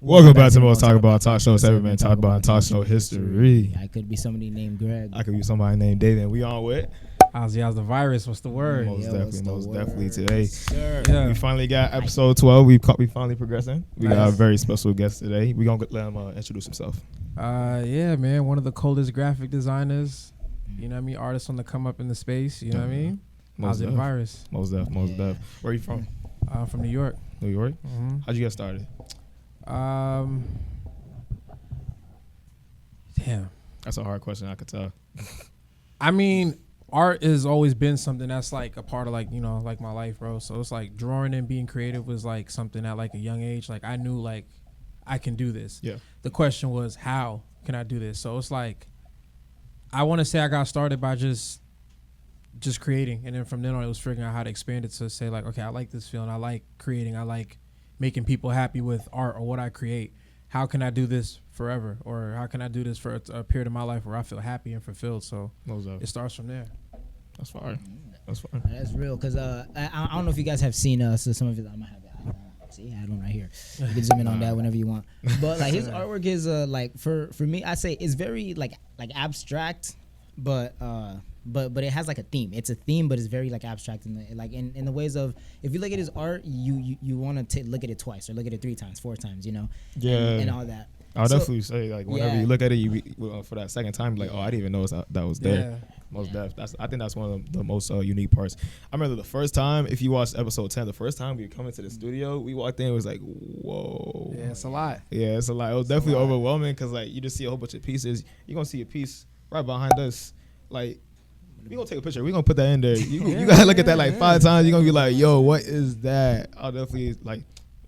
Welcome back to the Most Talk About Talk Show. It's every man talk about talk show history. I could be somebody named Greg. I could be somebody named David. And we on with Ozzyoz Da Vyrus. What's the word? most definitely word? today. Sir. Yeah. We finally got episode 12. We finally progressing. We got a very special guest today. We gonna let him introduce himself. Yeah, man. One of the coldest graphic designers. You know what I mean? Artists on the come up in the space. You know what I mean? Most Ozzyoz Da Vyrus. Most def. Where are you from? From New York. New York. Mm-hmm. How'd you get started? Damn. That's a hard question. I could tell. I mean, art has always been something that's like a part of like, you know, like my life, bro. So it's like drawing and being creative was like something at like a young age. Like I knew like I can do this. Yeah. The question was, how can I do this? So it's like, I want to say I got started by just creating. And then from then on, it was figuring out how to expand it to say like, okay, I like this feeling. I like creating. I like making people happy with art or what I create. How can I do this forever? Or how can I do this for a period of my life where I feel happy and fulfilled? So it starts from there. That's fine. That's fine. That's real. Because I don't know if you guys have seen so some of you, I might have it. See, I don't right here. You can zoom in on that whenever you want. But like his artwork is like for me, I say it's very like abstract, but it has like a theme. It's a theme, but it's very like abstract in the ways of, if you look at his art, you want to look at it twice or look at it 3 times, 4 times, you know, and all that. I'll definitely say like whenever you look at it, for that second time, like, oh, I didn't even know that was there. Yeah. Most def. I think that's one of the most unique parts. I remember the first time, if you watched episode 10, the first time we come into the studio, we walked in, it was like, whoa. Yeah, it's a lot. Yeah, it's a lot. It was definitely overwhelming because like you just see a whole bunch of pieces. You're gonna see a piece right behind us. Like, we gonna take a picture. We gonna put that in there. You gotta look at that like 5 times. You're gonna be like, yo, what is that? I'll definitely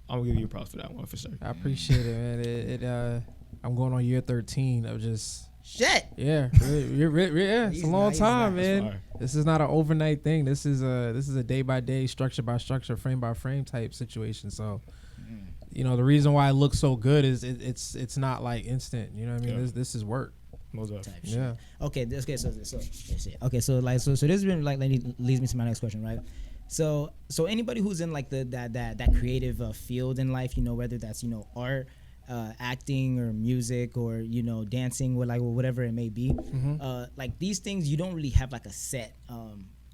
I'm gonna give you props for that one for sure. I appreciate it, man. I'm going on year 13 of just shit. Yeah, yeah. It's a long time, man. This is not an overnight thing. This is a day by day, structure by structure, frame by frame type situation. So, you know, the reason why it looks so good is it's not like instant. You know what I mean? Yeah. This is work. Yeah. Okay. So this has been like leads me to my next question, right? So anybody who's in like that creative field in life, you know, whether that's, you know, art, acting or music or, you know, dancing or like whatever it may be, like these things you don't really have like a set.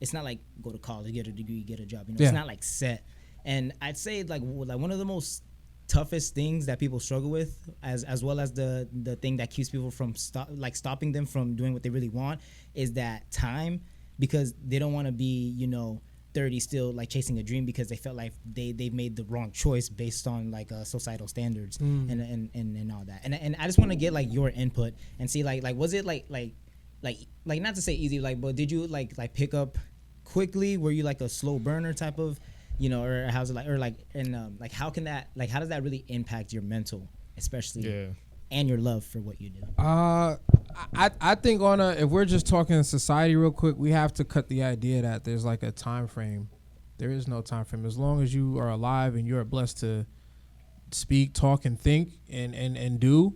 It's not like go to college, get a degree, get a job. You know, It's not like set. And I'd say like one of the most toughest things that people struggle with, as well as the thing that keeps people from stopping them from doing what they really want, is that time, because they don't want to be, you know, 30 still like chasing a dream because they felt like they've made the wrong choice based on like societal standards and all that. And I just want to get like your input and see like was it like not to say easy, like, but did you like pick up quickly? Were you like a slow burner type of, you know, or how's it like, or like, and like how does that really impact your mental, especially and your love for what you do? I think if we're just talking society real quick, we have to cut the idea that there's like a time frame. There is no time frame. As long as you are alive and you're blessed to speak, talk, and think and do,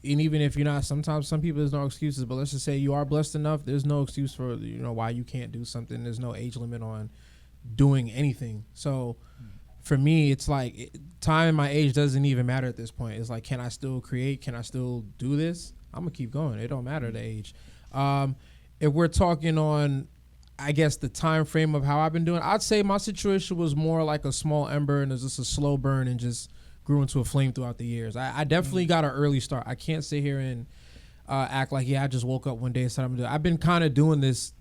and even if you're not, sometimes some people, there's no excuses, but let's just say you are blessed enough, there's no excuse for, you know, why you can't do something. There's no age limit on doing anything. So for me, it's like time and my age doesn't even matter at this point. It's like, can I still create? Can I still do this? I'm gonna keep going. It don't matter the age. If we're talking on, I guess, the time frame of how I've been doing, I'd say my situation was more like a small ember and it's just a slow burn and just grew into a flame throughout the years. I definitely got an early start. I can't sit here and act like, I just woke up one day and said I'm gonna do it. I've been kind of doing this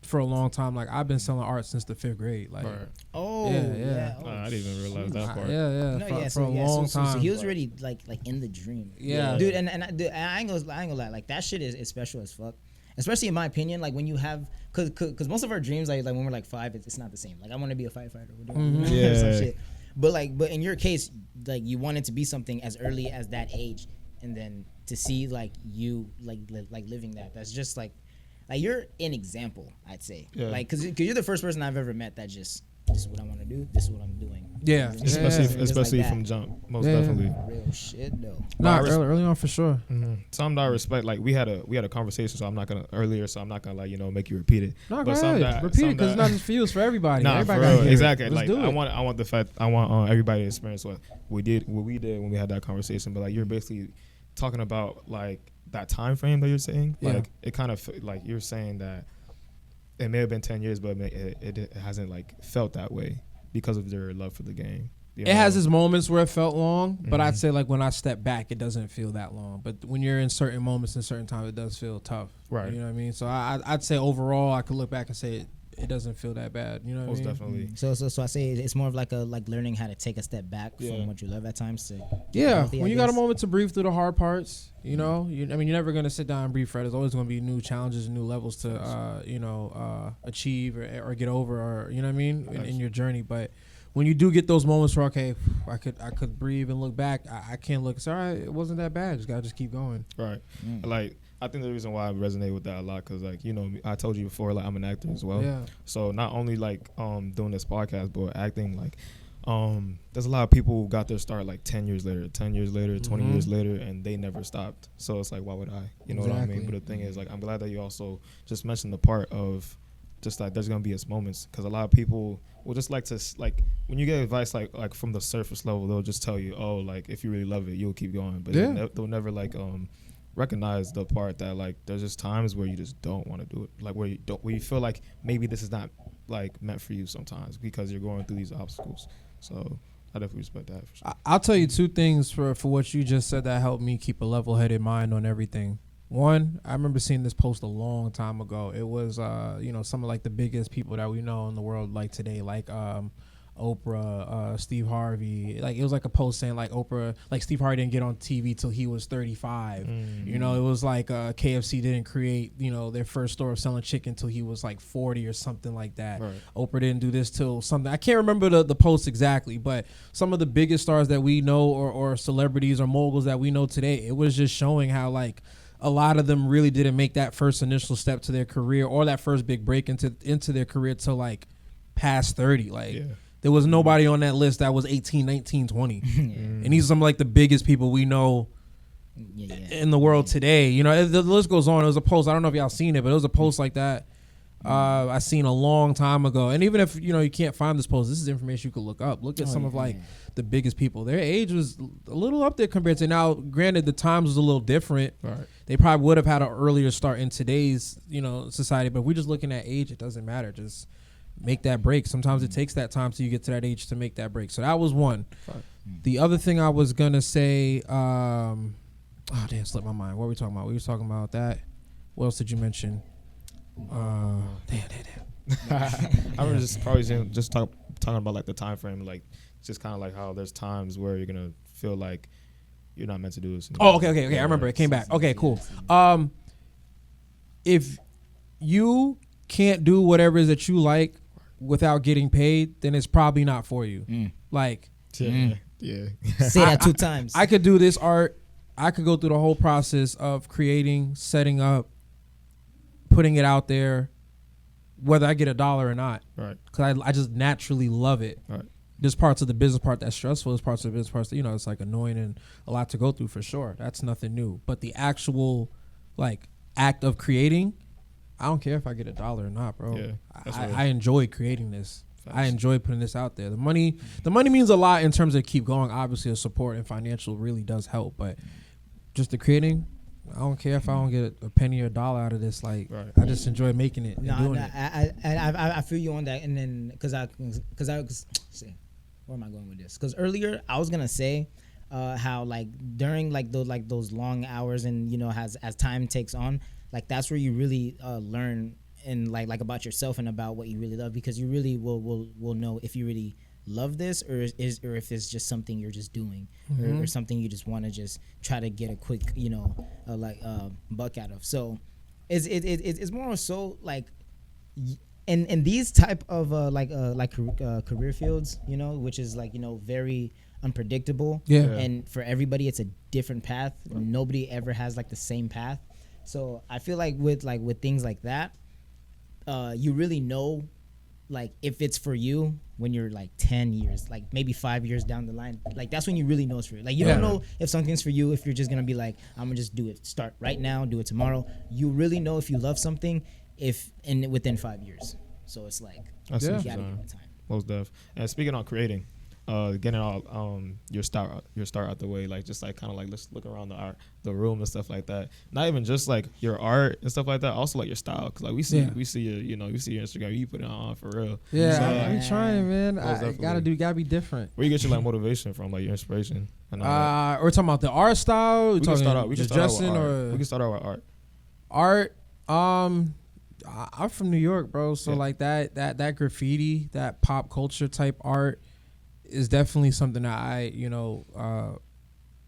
for a long time. Like, I've been selling art since the 5th grade. Like, yeah. I didn't even realize that part. For a long time. So he was already like in the dream. Yeah, dude. And I ain't gonna lie. Like, that shit is special as fuck. Especially in my opinion, like when you have, cause most of our dreams, like when we're like 5, it's not the same. Like, I want to be a firefighter or some shit. But in your case, like you wanted to be something as early as that age, and then to see like you like living that's just like you're an example, I'd say. Like, cause you're the first person I've ever met that just this is what I want to do. This is what I'm doing. Yeah. Especially like from jump, most Yeah. definitely. Real shit though. Nah, early on for sure. Some that I respect, like we had a conversation, so I'm not gonna like make you repeat it. No, But go some ahead. that- Repeat some it because it's that- not just for you, it's for everybody. Nah, Everybody for gotta real, hear it. exactly. Let's Like do it. I want the fact I want everybody to experience what we did when we had that conversation. But like you're basically talking about like that time frame that you're saying. Yeah. Like it kind of like you're saying that it may have been 10 years, but it hasn't like felt that way because of their love for the game. You It has know? its moments where it felt long, but I'd Mhm. say like when I step back, it doesn't feel that long. But when you're in certain moments and certain times, it does feel tough. Right. You know what I mean? So I'd say overall, I could look back and say it doesn't feel that bad. You know what Most I mean? definitely. So I say it's more of like learning how to take a step back Yeah. from what you love at times. To Yeah, healthy, I when you got a guess. moment to breathe through the hard parts, you know, you're never gonna sit down and breathe forever. There's always gonna be new challenges and new levels to, achieve or get over, or you know what I mean, in your journey. But when you do get those moments where okay, I could breathe and look back, I can't look. It's all right. It wasn't that bad. Just gotta keep going. Right. Like I think the reason why I resonate with that a lot because like I told you before like I'm an actor as well. Yeah. So not only like doing this podcast but acting like there's a lot of people who got their start like 10 years later, 20 years later, and they never stopped. So it's like why would I? You know what I mean? But the thing is like I'm glad that you also just mentioned the part of just like there's gonna be its moments because a lot of people will just like to like when you get advice like from the surface level they'll just tell you like if you really love it you'll keep going but they'll never like recognize the part that like there's just times where you just don't want to do it like where you feel like maybe this is not like meant for you sometimes because you're going through these obstacles. So I definitely respect that for sure. I'll tell you two things for what you just said that helped me keep a level-headed mind on everything. One, I remember seeing this post a long time ago. It was, some of like the biggest people that we know in the world like today, like Oprah, Steve Harvey. Like it was like a post saying like Oprah, like Steve Harvey didn't get on TV till he was 35. You know, it was like KFC didn't create, their first store of selling chicken till he was like 40 or something like that. Right. Oprah didn't do this till something. I can't remember the post exactly, but some of the biggest stars that we know or celebrities or moguls that we know today, it was just showing how like a lot of them really didn't make that first initial step to their career or that first big break into their career till like past 30. Like there was nobody on that list that was 18, 19, 20. And these are some like the biggest people we know in the world today. You know, the list goes on. It was a post. I don't know if y'all seen it, but it was a post like that I seen a long time ago. And even if, you can't find this post, this is information you could look up. Look at some of like the biggest people. Their age was a little up there compared to now. Granted, the times was a little different. Right. They probably would have had an earlier start in today's, society. But if we're just looking at age, it doesn't matter. Just make that break. Sometimes it takes that time till you get to that age to make that break. So that was one. The other thing I was going to say, slipped my mind. What were we talking about? We were talking about that. What else did you mention? Damn. I was just probably just talking about like the time frame, like just kind of like how there's times where you're gonna feel like you're not meant to do this. Oh, okay. I remember it came back. Okay, cool. If you can't do whatever it is that you like without getting paid, then it's probably not for you. Like, yeah. Say that 2 times. I could do this art. I could go through the whole process of creating, setting up, putting it out there, whether I get $1 or not. Right. Because I just naturally love it. Right. There's parts of the business part that's stressful. There's parts of the business parts that, it's like annoying and a lot to go through for sure. That's nothing new. But the actual like act of creating, I don't care if I get $1 or not, bro. Yeah, I enjoy creating this. Facts. I enjoy putting this out there. The money means a lot in terms of keep going. Obviously, the support and financial really does help. But just the creating, I don't care if I don't get a penny or a dollar out of this. Like, I just enjoy making it and doing it. I feel you on that. And then because where am I going with this? Because earlier I was gonna say how like during like those long hours and as time takes on, like that's where you really learn and like about yourself and about what you really love, because you really will know if you really love this or if it's just something you're just doing or something you just want to just try to get a quick buck out of. So it's more so like in these type of career fields, which is like very unpredictable. And for everybody it's a different path. Nobody ever has like the same path. So I feel like with things like that, you really know like if it's for you when you're like 10 years, like maybe 5 years down the line, like that's when you really know it's for you. Like you don't know if something's for you if you're just gonna be like, I'm gonna just do it, start right now, do it tomorrow. You really know if you love something within 5 years. So it's like That's you interesting. gotta give it time. Most def. And speaking on creating, getting all your start out the way, like just like kind of like let's look around the room and stuff like that. Not even just like your art and stuff like that. Also like your style, because like we see your we see your Instagram, you put it on for real. Yeah, So, I'm trying, man. I definitely. gotta be different. Where you get your like motivation from, like your inspiration? And all that? We're talking about the art style. We can start out. We can start out with dressing art. or We can start out with art. art. I'm from New York, bro. So like that graffiti, that pop culture type art is definitely something that I,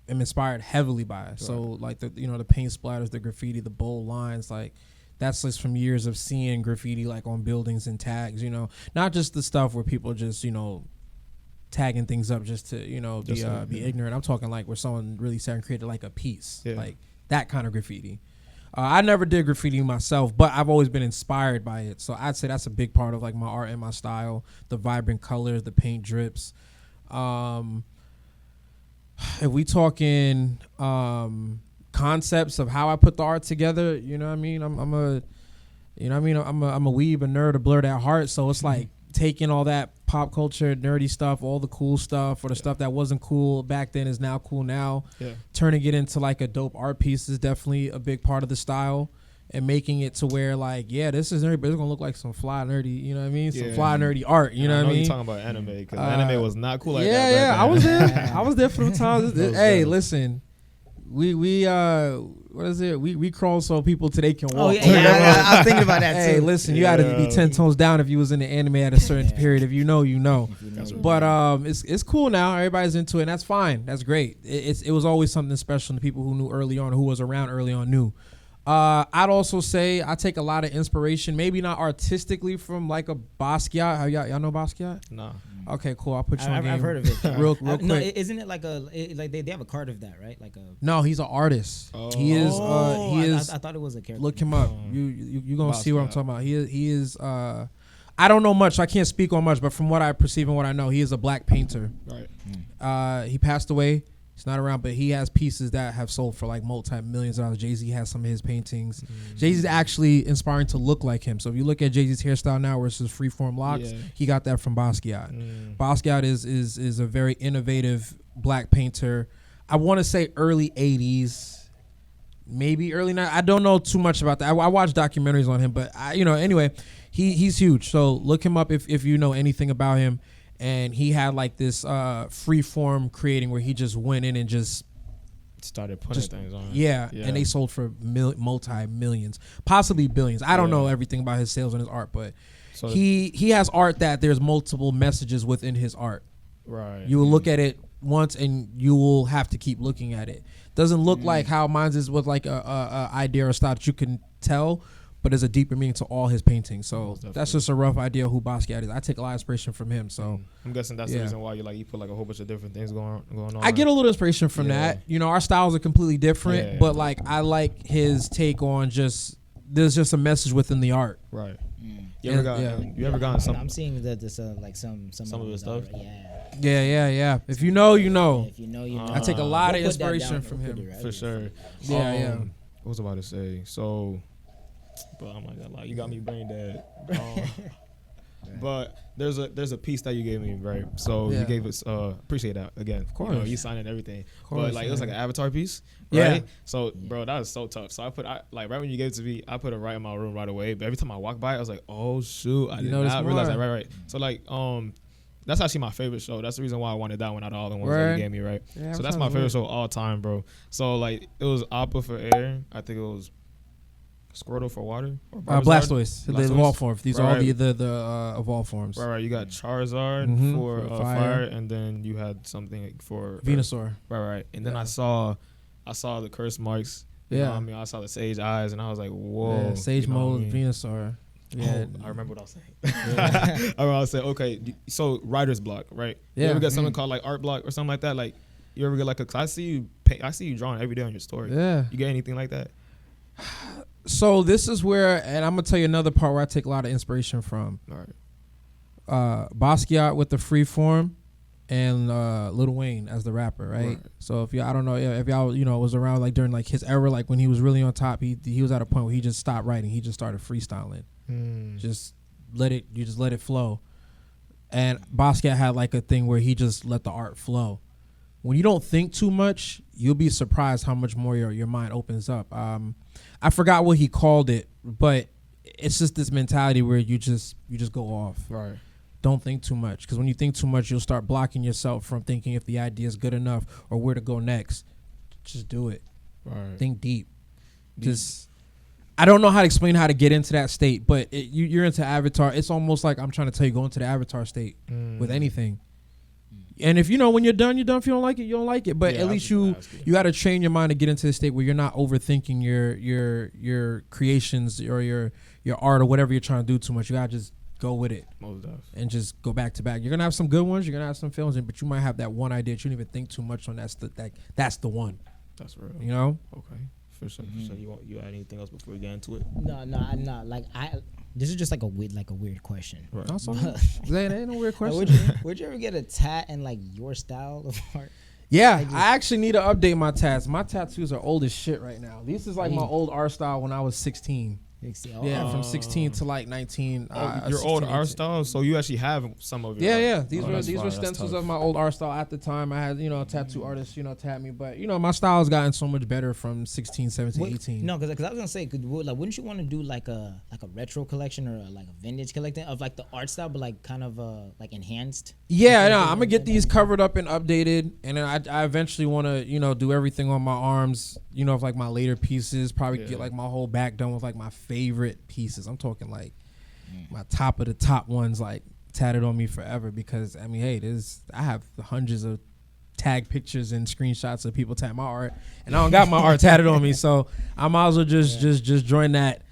am inspired heavily by. Right. So like the paint splatters, the graffiti, the bold lines, like that's just from years of seeing graffiti like on buildings and tags, not just the stuff where people just, tagging things up just to, be ignorant. I'm talking like where someone really sat and created like a piece, like that kind of graffiti. I never did graffiti myself, but I've always been inspired by it. So I'd say that's a big part of like my art and my style, the vibrant colors, the paint drips. If we talking concepts of how I put the art together, you know what I mean? I'm a weeb, a nerd, a blurred at heart. So it's like taking all that pop culture, nerdy stuff, all the cool stuff, or the stuff that wasn't cool back then is now cool now. Yeah. Turning it into like a dope art piece is definitely a big part of the style, and making it to where like, this is nerdy, but it's gonna look like some fly nerdy, you know what I mean? Some fly nerdy art, you know what I mean? You're talking about anime, because anime was not cool like that. Yeah, I was there. I was there for the times. Hey, listen. We what is it? We crawl so people today can walk. Oh yeah, I was thinking about that too. Hey, listen, you had to be 10 tones down if you was in the anime at a certain period. If you know, you know. But it's cool now. Everybody's into it, and that's fine. That's great. It was always something special. And the people who knew early on, who was around early on, knew. I'd also say I take a lot of inspiration, maybe not artistically, from like a Basquiat. Y'all know Basquiat? No. Okay, cool. I'll put you on game. I've heard of it. real quick. No, isn't it like they have a card of that, right? Like a. No, he's an artist. Oh. He is. I thought it was a character. Look him up. You gonna see what I'm talking about. He is. I don't know much. I can't speak on much, but from what I perceive and what I know, he is a black painter. Right. He passed away. He's not around, but he has pieces that have sold for like multi-millions of dollars. Jay-Z has some of his paintings. Jay-Z's actually inspiring to look like him. So if you look at Jay-Z's hairstyle now where it's his freeform locks, he got that from Basquiat. Basquiat is a very innovative black painter. I want to say early 80s, maybe early 90s. I don't know too much about that. I watch documentaries on him, but anyway, he's huge. So look him up if you know anything about him. And he had like this free form creating where he just went in and just started putting things on. Yeah, and they sold for multi-millions, possibly billions. I don't know everything about his sales and his art, but so he has art that there's multiple messages within his art. Right. You will look at it once and you will have to keep looking at it. Doesn't look like how mine's is with like a idea or style that you can tell, but there's a deeper meaning to all his paintings. So that's just a rough idea of who Basquiat is. I take a lot of inspiration from him. So I'm guessing that's the reason why you put like a whole bunch of different things going on. I get a little inspiration from that. Our styles are completely different, but like I like his take on there's just a message within the art. Right. You ever gotten something? I'm seeing that this like some of his stuff. Yeah. If you know, you know. If you know, you know. I take a lot of inspiration from him. For sure. Yeah. What was I about to say? So. But I'm not gonna lie, you got me brain dead. But there's a piece that you gave me, right? So you gave us appreciate that again. Of course, you signed everything. But like it was like an avatar piece, right? Yeah. So bro, that was so tough. So right when you gave it to me, I put it right in my room right away. But every time I walk by, I was like, oh shoot, I did not realize that. Right. So like that's actually my favorite show. That's the reason why I wanted that one out of all the ones that you gave me, right? Yeah, so that's my favorite show all time, bro. So like it was Appa for air. I think it was Squirtle for water? Blastoise. The evolved forms. These are all the evolved forms. Right. You got Charizard for fire, and then you had something for Venusaur. Right. And then I saw the curse marks. You know what I mean? I saw the sage eyes, and I was like, whoa. Yeah, sage mode, Venusaur. Yeah. I remember what I was saying. I was saying, okay, so writer's block, right? Yeah. You ever get something called like art block or something like that? Like, you ever get like I see you drawing every day on your story. Yeah. You get anything like that? So this is where, and I'm gonna tell you another part where I take a lot of inspiration from. All right. Basquiat with the free form, and Lil Wayne as the rapper, right? So if y'all, I don't know if y'all, was around like during like his era, like when he was really on top, he was at a point where he just stopped writing, he just started freestyling, just let it flow. And Basquiat had like a thing where he just let the art flow. When you don't think too much, you'll be surprised how much more your mind opens up. I forgot what he called it, but it's just this mentality where you just go off. Right. Don't think too much, because when you think too much, you'll start blocking yourself from thinking if the idea is good enough or where to go next. Just do it. Right. Think deep. Just, I don't know how to explain how to get into that state, but you're into Avatar. It's almost like I'm trying to tell you, go into the Avatar state with anything. And if when you're done, you're done. If you don't like it, you don't like it. But at least you got to train your mind to get into the state where you're not overthinking your creations or your art or whatever you're trying to do too much. You got to just go with it and just go back to back. You're gonna have some good ones. You're gonna have some films, but you might have that one idea that you don't even think too much on. That's the one. That's real. Okay. For sure. So you add anything else before we get into it? No. Like this is just like a weird question. Right. That ain't no weird question. Would you ever get a tat in like your style of art? Yeah, I actually need to update my tats. My tattoos are old as shit right now. This is like my old art style when I was 16. Yeah, from 16 to like 19. Your old art style, so you actually have some of your art. These were stencils of my old art style at the time. I had a tattoo artist tat me, but my style has gotten so much better from 16, 17, 18. No, because I was gonna say, wouldn't you want to do like a retro collection or like a vintage collection of like the art style, but like kind of like enhanced? Yeah, no, I'm gonna get these covered up and updated, and then I eventually want to do everything on my arms. Of like my later pieces, probably get like my whole back done with like my favorite pieces. I'm talking like my top of the top ones, like tatted on me forever. Because I mean, hey, I have hundreds of tag pictures and screenshots of people tat my art, and I don't got my art tatted on me, so I might as well just join that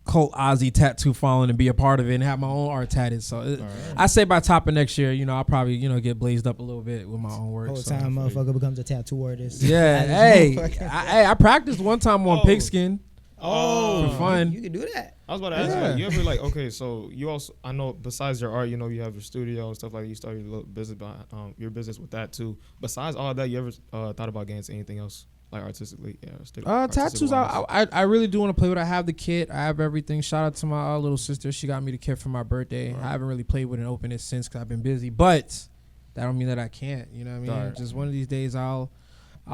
cult Ozzy tattoo following and be a part of it and have my own art tatted. So I say by top of next year, I'll probably get blazed up a little bit with my own work. Whole time motherfucker becomes a tattoo artist. Yeah, I practiced one time on pigskin. Oh, for fun. You can do that. I was about to ask you ever like, okay, so you also, I know besides your art, you have your studio and stuff like that. You started your little business your business with that too. Besides all that, you ever thought about getting into anything else? Like artistically, tattoos. I really do want to play with. I have the kit. I have everything. Shout out to my little sister. She got me the kit for my birthday. I haven't really played with and opened it since because I've been busy. But that don't mean that I can't. You know what I mean? Just one of these days, I'll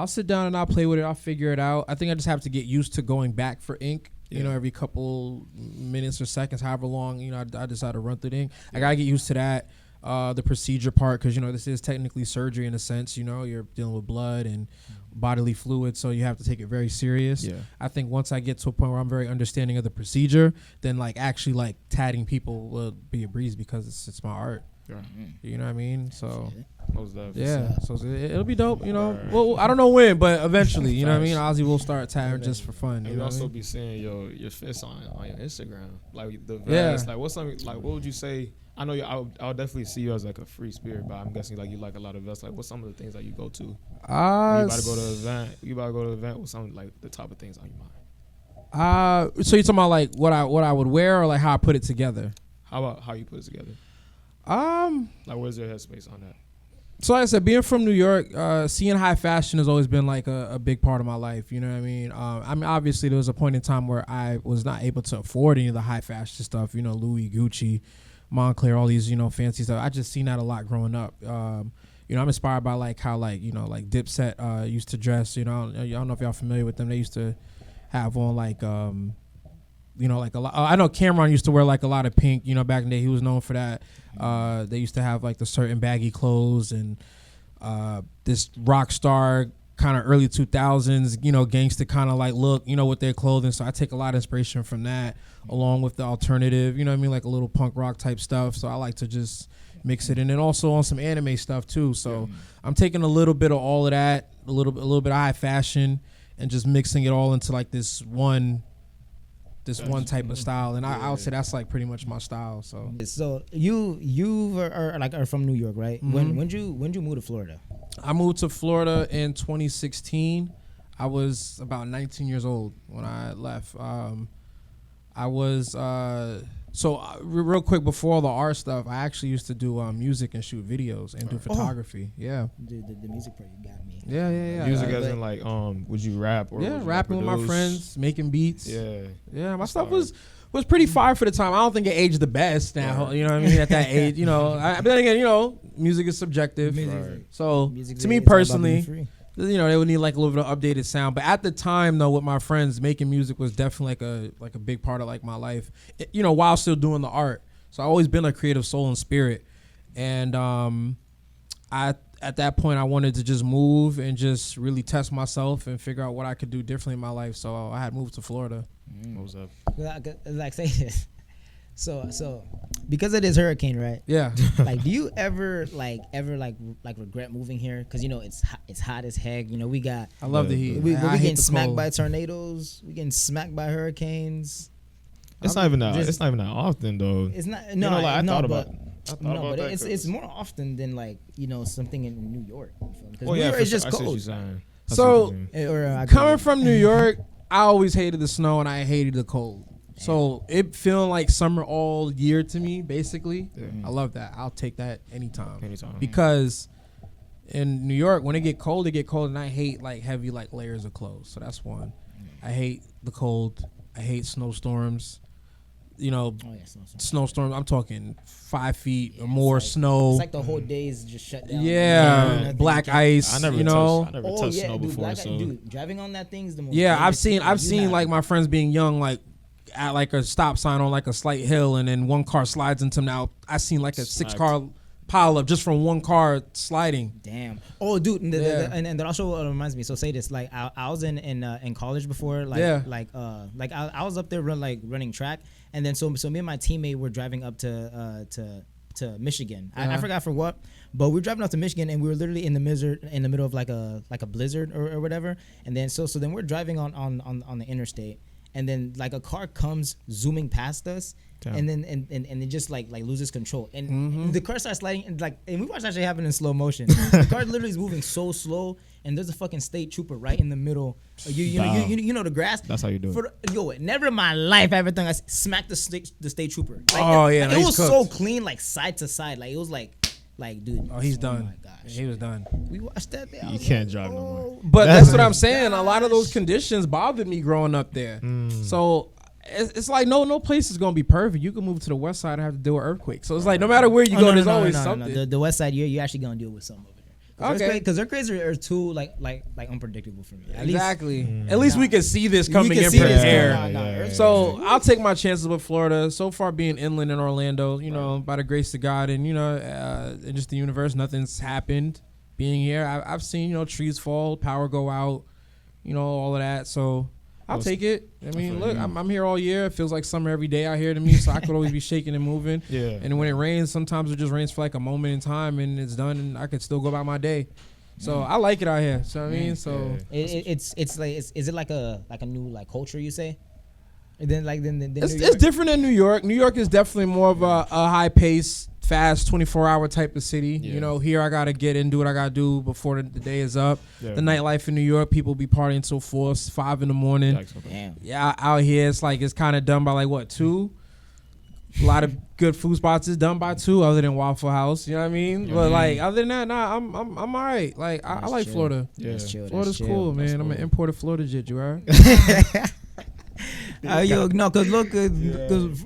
sit down and I'll play with it. I'll figure it out. I think I just have to get used to going back for ink. Every couple minutes or seconds, however long. I decide to run through the ink. I gotta get used to that. The procedure part, because this is technically surgery in a sense. You're dealing with blood and bodily fluid, so you have to take it very serious. I think once I get to a point where I'm very understanding of the procedure, then like actually like tatting people will be a breeze because it's my art. You know what I mean? So so it'll be dope. Well, I don't know when, but eventually, you know what I mean. Ozzy will start tatting just for fun. You also be seeing your fits on your Instagram, like the vest. Like what's something like? What would you say? I know I'll definitely see you as like a free spirit, but I'm guessing like you like a lot of vests. Like what's some of the things that you go to? You about to go to an event. With something like the top of things on your mind. So you talking about like what I would wear or like how I put it together? How about how you put it together? Like where's your headspace on that? So like I said, being from New York, seeing high fashion has always been like a big part of my life. You know what I mean? Obviously there was a point in time where I was not able to afford any of the high fashion stuff. Louis, Gucci, Moncler, all these fancy stuff. I just seen that a lot growing up. I'm inspired by like how like Dipset used to dress. I don't know if y'all familiar with them. They used to have on like like a lot. I know Cameron used to wear like a lot of pink. Back in the day he was known for that. They used to have like the certain baggy clothes and this rock star kind of early 2000s, gangsta kind of like look, with their clothing. So I take a lot of inspiration from that, along with the alternative, like a little punk rock type stuff. So I like to just mix it in, and also on some anime stuff too. So I'm taking a little bit of all of that, a little bit of high fashion, and just mixing it all into like this one type of style. And I would say that's like pretty much my style. So you are from New York, right? Mm-hmm. When you move to Florida? I moved to Florida in 2016. I was about 19 years old when I left. I was So real quick, before all the art stuff, I actually used to do music and shoot videos and do photography. Yeah. The music part, you got me. Yeah. Music as in like, would you rap or yeah, would you rapping with my produce? friends, making beats. Yeah. My stuff was pretty fire for the time. I don't think it aged the best now. You know what I mean? At that age, but then again, music is subjective. Right. So Music to me is all about personally, being free. they would need like a little bit of updated sound. But at the time though, with my friends, making music was definitely like a big part of like my life. While still doing the art. So I've always been a creative soul and spirit. And at that point, I wanted to just move and just really test myself and figure out what I could do differently in my life. So I had moved to Florida. What was up? Like say this. So because of this hurricane, right? Yeah. Like, do you ever regret moving here? Because it's hot as heck. We got I love the heat. we I hate getting the smacked cold. by tornadoes. We getting smacked by hurricanes. It's not even that. It's not even that often though. It's not. You know, like, I thought but about but that it's 'cause- more often than like something in New York. Because Oh New yeah, York for is sure. just I see what cold. you're saying. I see So- what you're saying. Coming from New York, I always hated the snow and I hated the cold. So it feeling like summer all year to me, basically. Yeah. I love that. I'll take that anytime. Anytime. Because in New York, when it get cold, and I hate like heavy like layers of clothes. So that's one. I hate the cold. I hate snowstorms. Oh yeah, Snowstorms. I'm talking 5 feet or Yeah, more it's like- snow. It's like the whole day is just shut down. Yeah, Nothing. black ice. I never you know. touched snow dude, before, so dude, driving on that thing is the most. Yeah, I've dangerous seen thing. You seen have- like my friends being young, like at like a stop sign on like a slight hill, and then one car slides into them. Now I seen like a Smacked. 6-car pile up just from one car sliding. Damn. Oh, dude, and, Yeah. and that also reminds me. So say this, like I was in college before, like Yeah. I was up there running track, and then so me and my teammate were driving up to Michigan. I forgot for what, but we were driving up to Michigan, and we were literally in the middle of like a blizzard or whatever. And then so then we're driving on the interstate, and then like a car comes zooming past us. Damn. And then and it just like loses control, and the car starts sliding, and we watched actually happen in slow motion. The car literally is moving so slow, and there's a fucking state trooper right in the middle. You know the grass. That's how you do it. Never in my life I ever thought I smacked the state trooper. Like, Oh, yeah, it he's was cooked. so clean, like side to side, like it was like dude. Oh, he's done. my gosh, He was done. we watched that. There. I You was can't like, drive no more. oh, But that's what I'm saying. A lot of those conditions bothered me growing up there. So it's like no place is gonna be perfect. You can move to the west side and have to deal with earthquakes. So it's like no matter where you go, there's always something. The west side, you're actually gonna deal with something over there. Okay. Because earthquakes are too like unpredictable for me. At least- Exactly. At least we can see this We coming can in see this prepared. coming. Nah, So I'll take my chances with Florida. So far, being inland in Orlando, by the grace of God and and just the universe, nothing's happened. Being here, I've seen trees fall, power go out, all of that. So I'll take it. I mean, look, I'm here all year. It feels like summer every day out here to me. So I could always be shaking and moving. Yeah. And when it rains, sometimes it just rains for like a moment in time, and it's done, and I could still go about my day. So I like it out here. So I mean, so. It's like is it like a new like culture you say? And then It's different than New York. New York is definitely more of a high pace, fast, 24-hour type of city. Yeah. Here I gotta get and do what I gotta do before the day is up. Yeah. The nightlife in New York, people be partying till 4, 5 in the morning. Damn. Yeah, out here it's kind of done by like what 2. A lot of good food spots is done by 2, other than Waffle House. You know what I mean? Yeah. But like other than that, nah, I'm all right. Like I That's like chill. Florida. Yeah. That's chill. Florida's That's cool, chill. man. I'm an cool. imported Florida jit, you heard? No, cause look, cause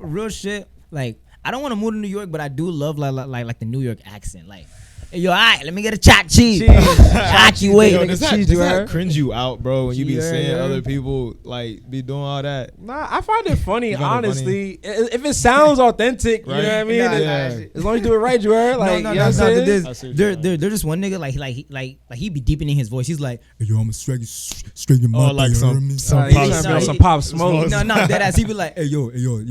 real shit. Like I don't want to move to New York, but I do love like the New York accent. Like, hey, yo, all right, let me get a chachi. Chachi, wait. Yo, Like, does cheese, that you heard? cringe you out, bro, when you be Yeah, seeing yeah. other people like be doing all that? Nah, I find it funny, You find it honestly. If it sounds authentic, you know Right. what I mean? Nah, It- As long as you do it right, you heard? Like, no, you know what I'm saying? I see what They're you're just one nigga like he be deepening his voice. He's like, Hey, yo, I'm a straight your Oh, mouth. like you some- heard me? some He's pop trying to be on smoke. some pop smoke. no, that ass. He be like, Hey, yo,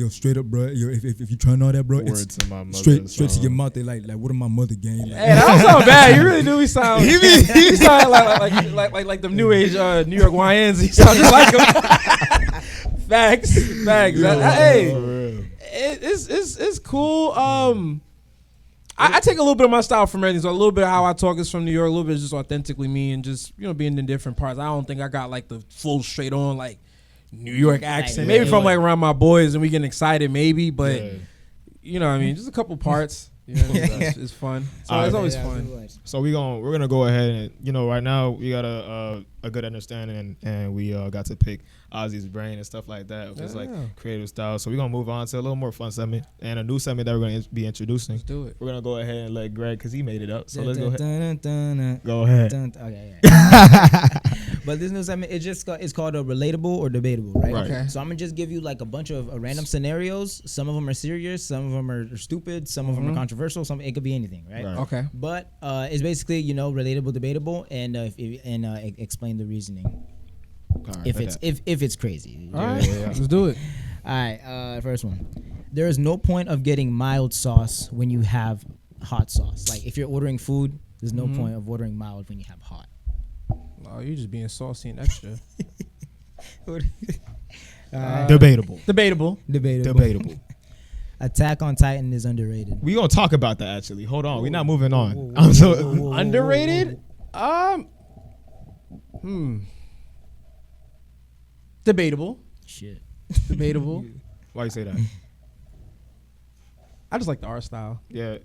straight up, bro. Yo, if you trying all that, bro, Words it's to my mother straight to song. your mouth. They like what am my mother gang? Like, Hey, that don't sound bad. You really do. He sound. He sound like the new age New York YNs. He sound just like him. Facts. Hey, For real. it's cool. I take a little bit of my style from everything. So a little bit of how I talk is from New York. A little bit is just authentically me, and just being in different parts. I don't think I got like the full straight on like New York accent. Like, Maybe from like around my boys and we getting excited, maybe. But Yeah. you know what I mean? Just a couple parts. You know, it's fun. So it's always fun. So we're gonna go ahead and right now we got a good understanding and we got to pick Ozzy's brain and stuff like that. It's like creative style. So we're gonna move on to a little more fun segment and a new segment that we're gonna be introducing. Let's do it. We're gonna go ahead and let Greg because he made it up. So let's go ahead. ahead. Go ahead. Okay, yeah. But this new segment, it's called a relatable or debatable, right? Right. Okay. So I'm gonna just give you like a bunch of random scenarios. Some of them are serious, some of them are stupid, some of them are controversial. Some it could be anything, right? Right. Okay. But it's basically relatable, debatable, and explain the reasoning Right, if like it's that. if it's crazy. All right. Let's do it. All right, first one. There is no point of getting mild sauce when you have hot sauce. Like if you're ordering food, there's no point of ordering mild when you have hot. Oh, you just being saucy and extra. Debatable. Debatable. Debatable. Attack on Titan is underrated. We gonna talk about that actually. Hold on, we're not moving on. whoa, I'm so Underrated? Debatable. Shit. Debatable. why you say that? I just like the art style. Yeah.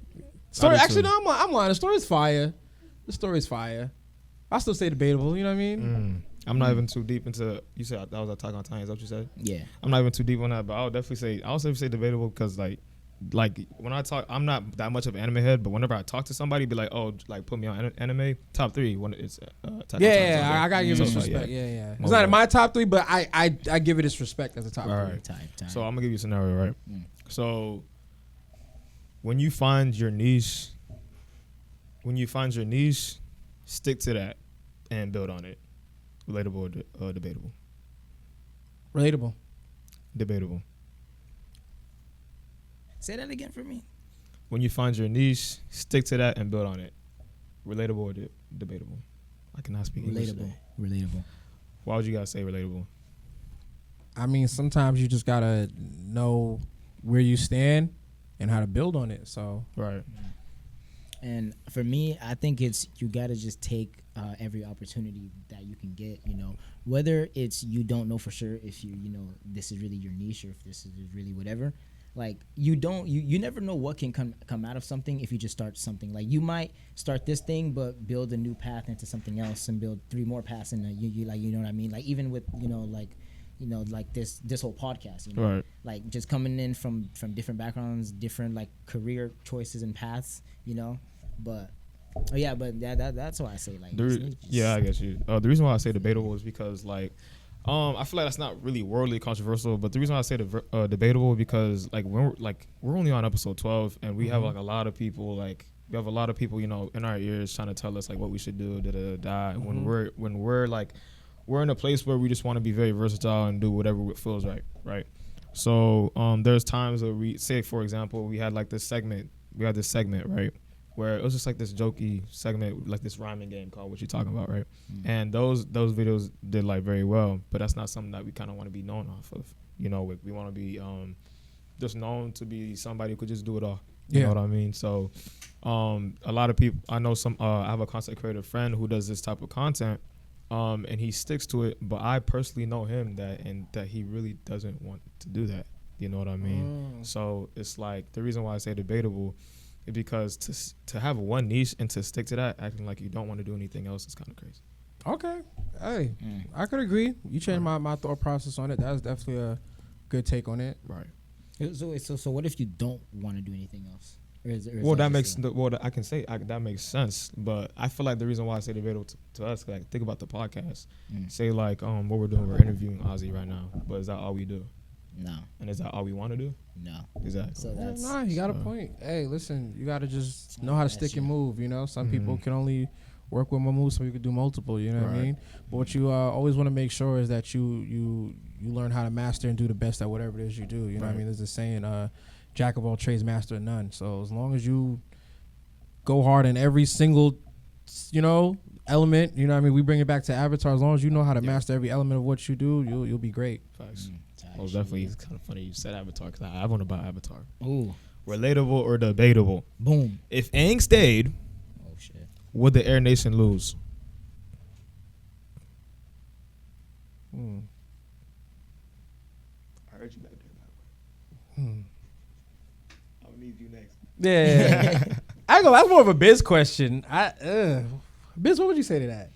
Story. I do Actually, too. no, I'm lying. The story's fire. The story's fire. I still say debatable. You know what I mean? I'm not even too deep into. You said that was Attack on Titan. Is that what you said? Yeah. I'm not even too deep on that, but I'll also say debatable because like when I talk, I'm not that much of an anime head, but whenever I talk to somebody, be like, oh, like put me on anime top 3 when it's Attack on Titan. Yeah, I gotta give it So, its like, respect. Yeah. It's Okay. not in my top 3, but I give it its respect as a top 3. All right. Time. So I'm gonna give you a scenario, right? So when you find your niche, stick to that and build on it. Relatable or debatable? Relatable. Debatable. Say that again for me. When you find your niche, stick to that and build on it. Relatable or debatable? I cannot speak English today. Relatable. Why would you guys say relatable? I mean, sometimes you just gotta know where you stand and how to build on it. So Right. And for me, I think it's you gotta just take every opportunity that you can get. Whether it's you don't know for sure if this is really your niche or if this is really whatever. Like you never know what can come out of something if you just start something. Like you might start this thing, but build a new path into something else and build 3 more paths. And you know what I mean? Like even with like this whole podcast. Right. Like just coming in from different backgrounds, different like career choices and paths. But that's why I say like Yeah, I get you. The reason why I say debatable is because like I feel like that's not really worldly controversial, but the reason why I say debatable because like we're only on episode 12 and we have like a lot of people in our ears trying to tell us like what we should do when we're like we're in a place where we just want to be very versatile and do whatever feels right. So there's times where we say, for example, we had this segment right where it was just like this jokey segment, like this rhyming game called What You Talking About, right? And those videos did like very well, but that's not something that we kind of want to be known off of. We want to be just known to be somebody who could just do it all. You know what I mean? So a lot of people, I know I have a content creator friend who does this type of content, and he sticks to it, but I personally know him that he really doesn't want to do that. You know what I mean? So it's like the reason why I say debatable is because to have one niche and to stick to that, acting like you don't want to do anything else is kind of crazy. Okay. Hey, I could agree. You changed my thought process on it. That's definitely a good take on it. Right. So what if you don't want to do anything else? I can say that makes sense, but I feel like the reason why I say debatable to us, like think about the podcast, say like what we're doing, we're interviewing Ozzy right now, but is that all we do? No. And is that all we want to do? No. Exactly. So that's Nah, you got a point. Hey, listen, you got to just know how to stick and move. Some people can only work with one move, some people can do multiple. You know what I mean? But what you always want to make sure is that you learn how to master and do the best at whatever it is you do. You know what I mean? There's a saying, jack of all trades, master of none. So as long as you go hard in every single, element, you know what I mean? We bring it back to Avatar. As long as you know how to master every element of what you do, you'll be great. Facts. Well, definitely, it's kind of funny you said Avatar because I want to buy Avatar. Ooh. Relatable or debatable? Boom. If Aang stayed, Oh shit. would the Air Nation lose? I'm gonna need you next. Yeah. I go. That's more of a Biz question. Biz, what would you say to that?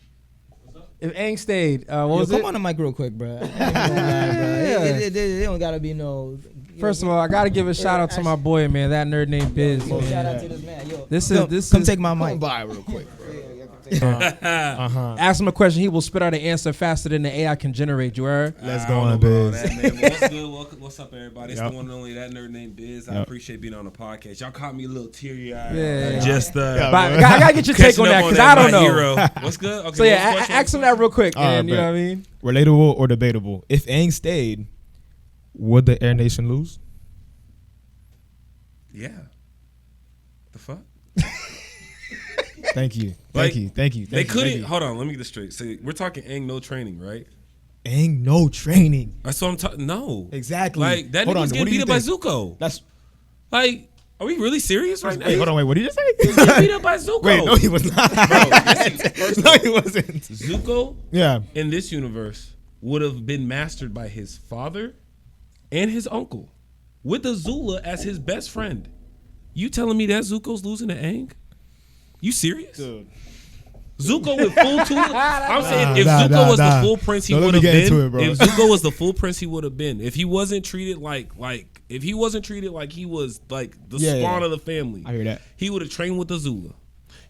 If Aang stayed, what was it? Come on the mic real quick, bro. It don't gotta be no. First of all, I gotta give a shout out to my boy, man. That nerd named Biz. Yo, man. shout out to this man. Yo, This come is take my Come mic. by real quick, bro. Ask him a question, he will spit out an answer faster than the AI can generate. You heard? Let's go on, Biz. What's good? What's up, everybody? It's Yep. the one and only that nerd named Biz. I Yep. appreciate being on the podcast. Y'all caught me a little teary eyed. Yeah. Just Yeah, But I gotta get your take on that because I don't know. Hero. What's good? Okay, So yeah, what's the question? ask him that real quick, All right, and you know bet. what I mean. Relatable or debatable? If Aang stayed, would the Air Nation lose? Yeah. The fuck? Thank you. Like, Thank you. Thank you. They Thank you. couldn't. Thank you. Hold on, let me get this straight. So we're talking Aang no training, right? Aang no training. That's what I'm talking. No. Exactly. Like that Hold nigga's on, getting what do beat you up by think? Zuko. That's Like, are we really serious right now? wait. Hold on. Wait. What did you just He's say? getting beat up by Zuko. Wait. No, he was not. First No, of he wasn't. Zuko Yeah. in this universe would have been mastered by his father and his uncle, with Azula as his best friend. You telling me that Zuko's losing to Aang? You serious? Dude. Zuko with full tools. I'm saying if Nah, Zuko was nah. the full prince he No, let would me have get into been. it, bro. If Zuko was the full prince he would have been. If he wasn't treated like if he wasn't treated like he was like the Yeah, spawn yeah. of the family. I hear that. He would have trained with Azula.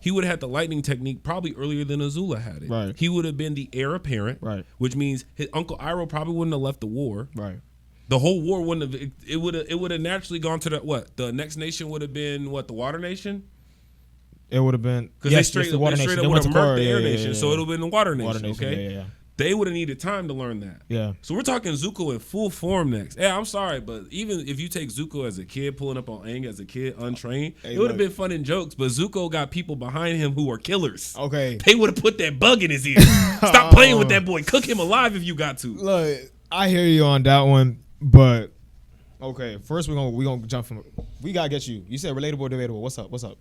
He would have had the lightning technique probably earlier than Azula had it. Right. He would have been the heir apparent. Right. Which means his Uncle Iroh probably wouldn't have left the war. Right. The whole war wouldn't have. It would have naturally gone to the next nation would have been the Water Nation. It would have been Because yes, they straight, yes, the Water they straight Nation. up They would went have to murked the Korra, Air yeah, Nation, yeah, so it would have been the Water Nation. Water Nation. Okay, Yeah. they would have needed time to learn that. Yeah. So we're talking Zuko in full form next. Yeah, I'm sorry, but even if you take Zuko as a kid, pulling up on Aang as a kid, untrained, Hey, it would have look. been fun and jokes. But Zuko got people behind him who are killers. Okay. They would have put that bug in his ear. Stop playing with that boy. Cook him alive if you got to. Look, I hear you on that one, but okay. First, we're gonna jump from. We gotta get you. You said relatable or debatable. What's up? What's up?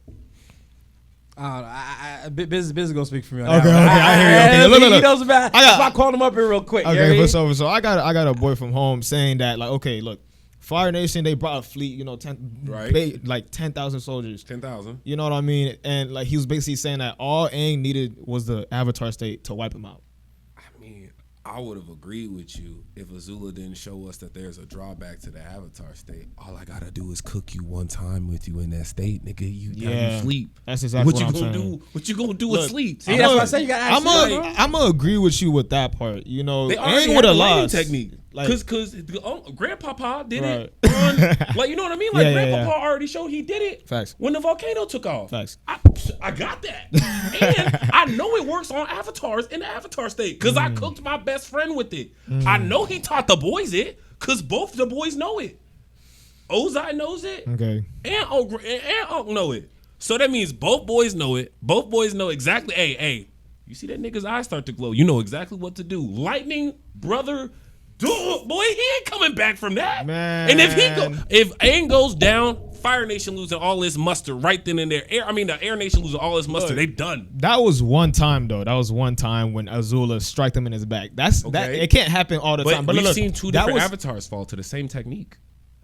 Biz is gonna speak for me. On Okay, that one. okay, I hear you. Okay, look. He knows about. I got- That's why I called him up here real quick. you know what I Okay, mean? so I got a boy from home saying that like, okay, look, Fire Nation, they brought a fleet, 10,000 soldiers. 10,000. You know what I mean? And like he was basically saying that all Aang needed was the Avatar state to wipe him out. I mean, I would have agreed with you if Azula didn't show us that there's a drawback to the Avatar state. All I gotta do is cook you one time with you in that state, nigga. You sleep. That's exactly what you I'm gonna saying. do? What you gonna do with Look, sleep? See, that's what I say. You gotta ask. I'm gonna agree with you with that part. You know, They already Aang had would the have lighting lost. technique. Like- Cause Grandpapa did it Right. on, like, you know what I mean? Like, Yeah, yeah, Grandpapa yeah. already showed he did it. Facts. When the volcano took off. Facts. I got that. And I know it works on avatars in the Avatar state because I cooked my best friend with it. I know he taught the boys it because both the boys know it. Ozai knows it. Okay. And Unc know it. So that means both boys know it. Both boys know exactly. Hey, you see that nigga's eyes start to glow. You know exactly what to do. Lightning, brother, dude, boy, he ain't coming back from that. Man. And if Aang goes down, Fire Nation losing all his muster right then and there. The Air Nation losing all his muster. Look. They done. That was one time though. That was one time when Azula struck him in his back. That Okay. it can't happen all the But time. But we've look, seen two that different was avatars fall to the same technique.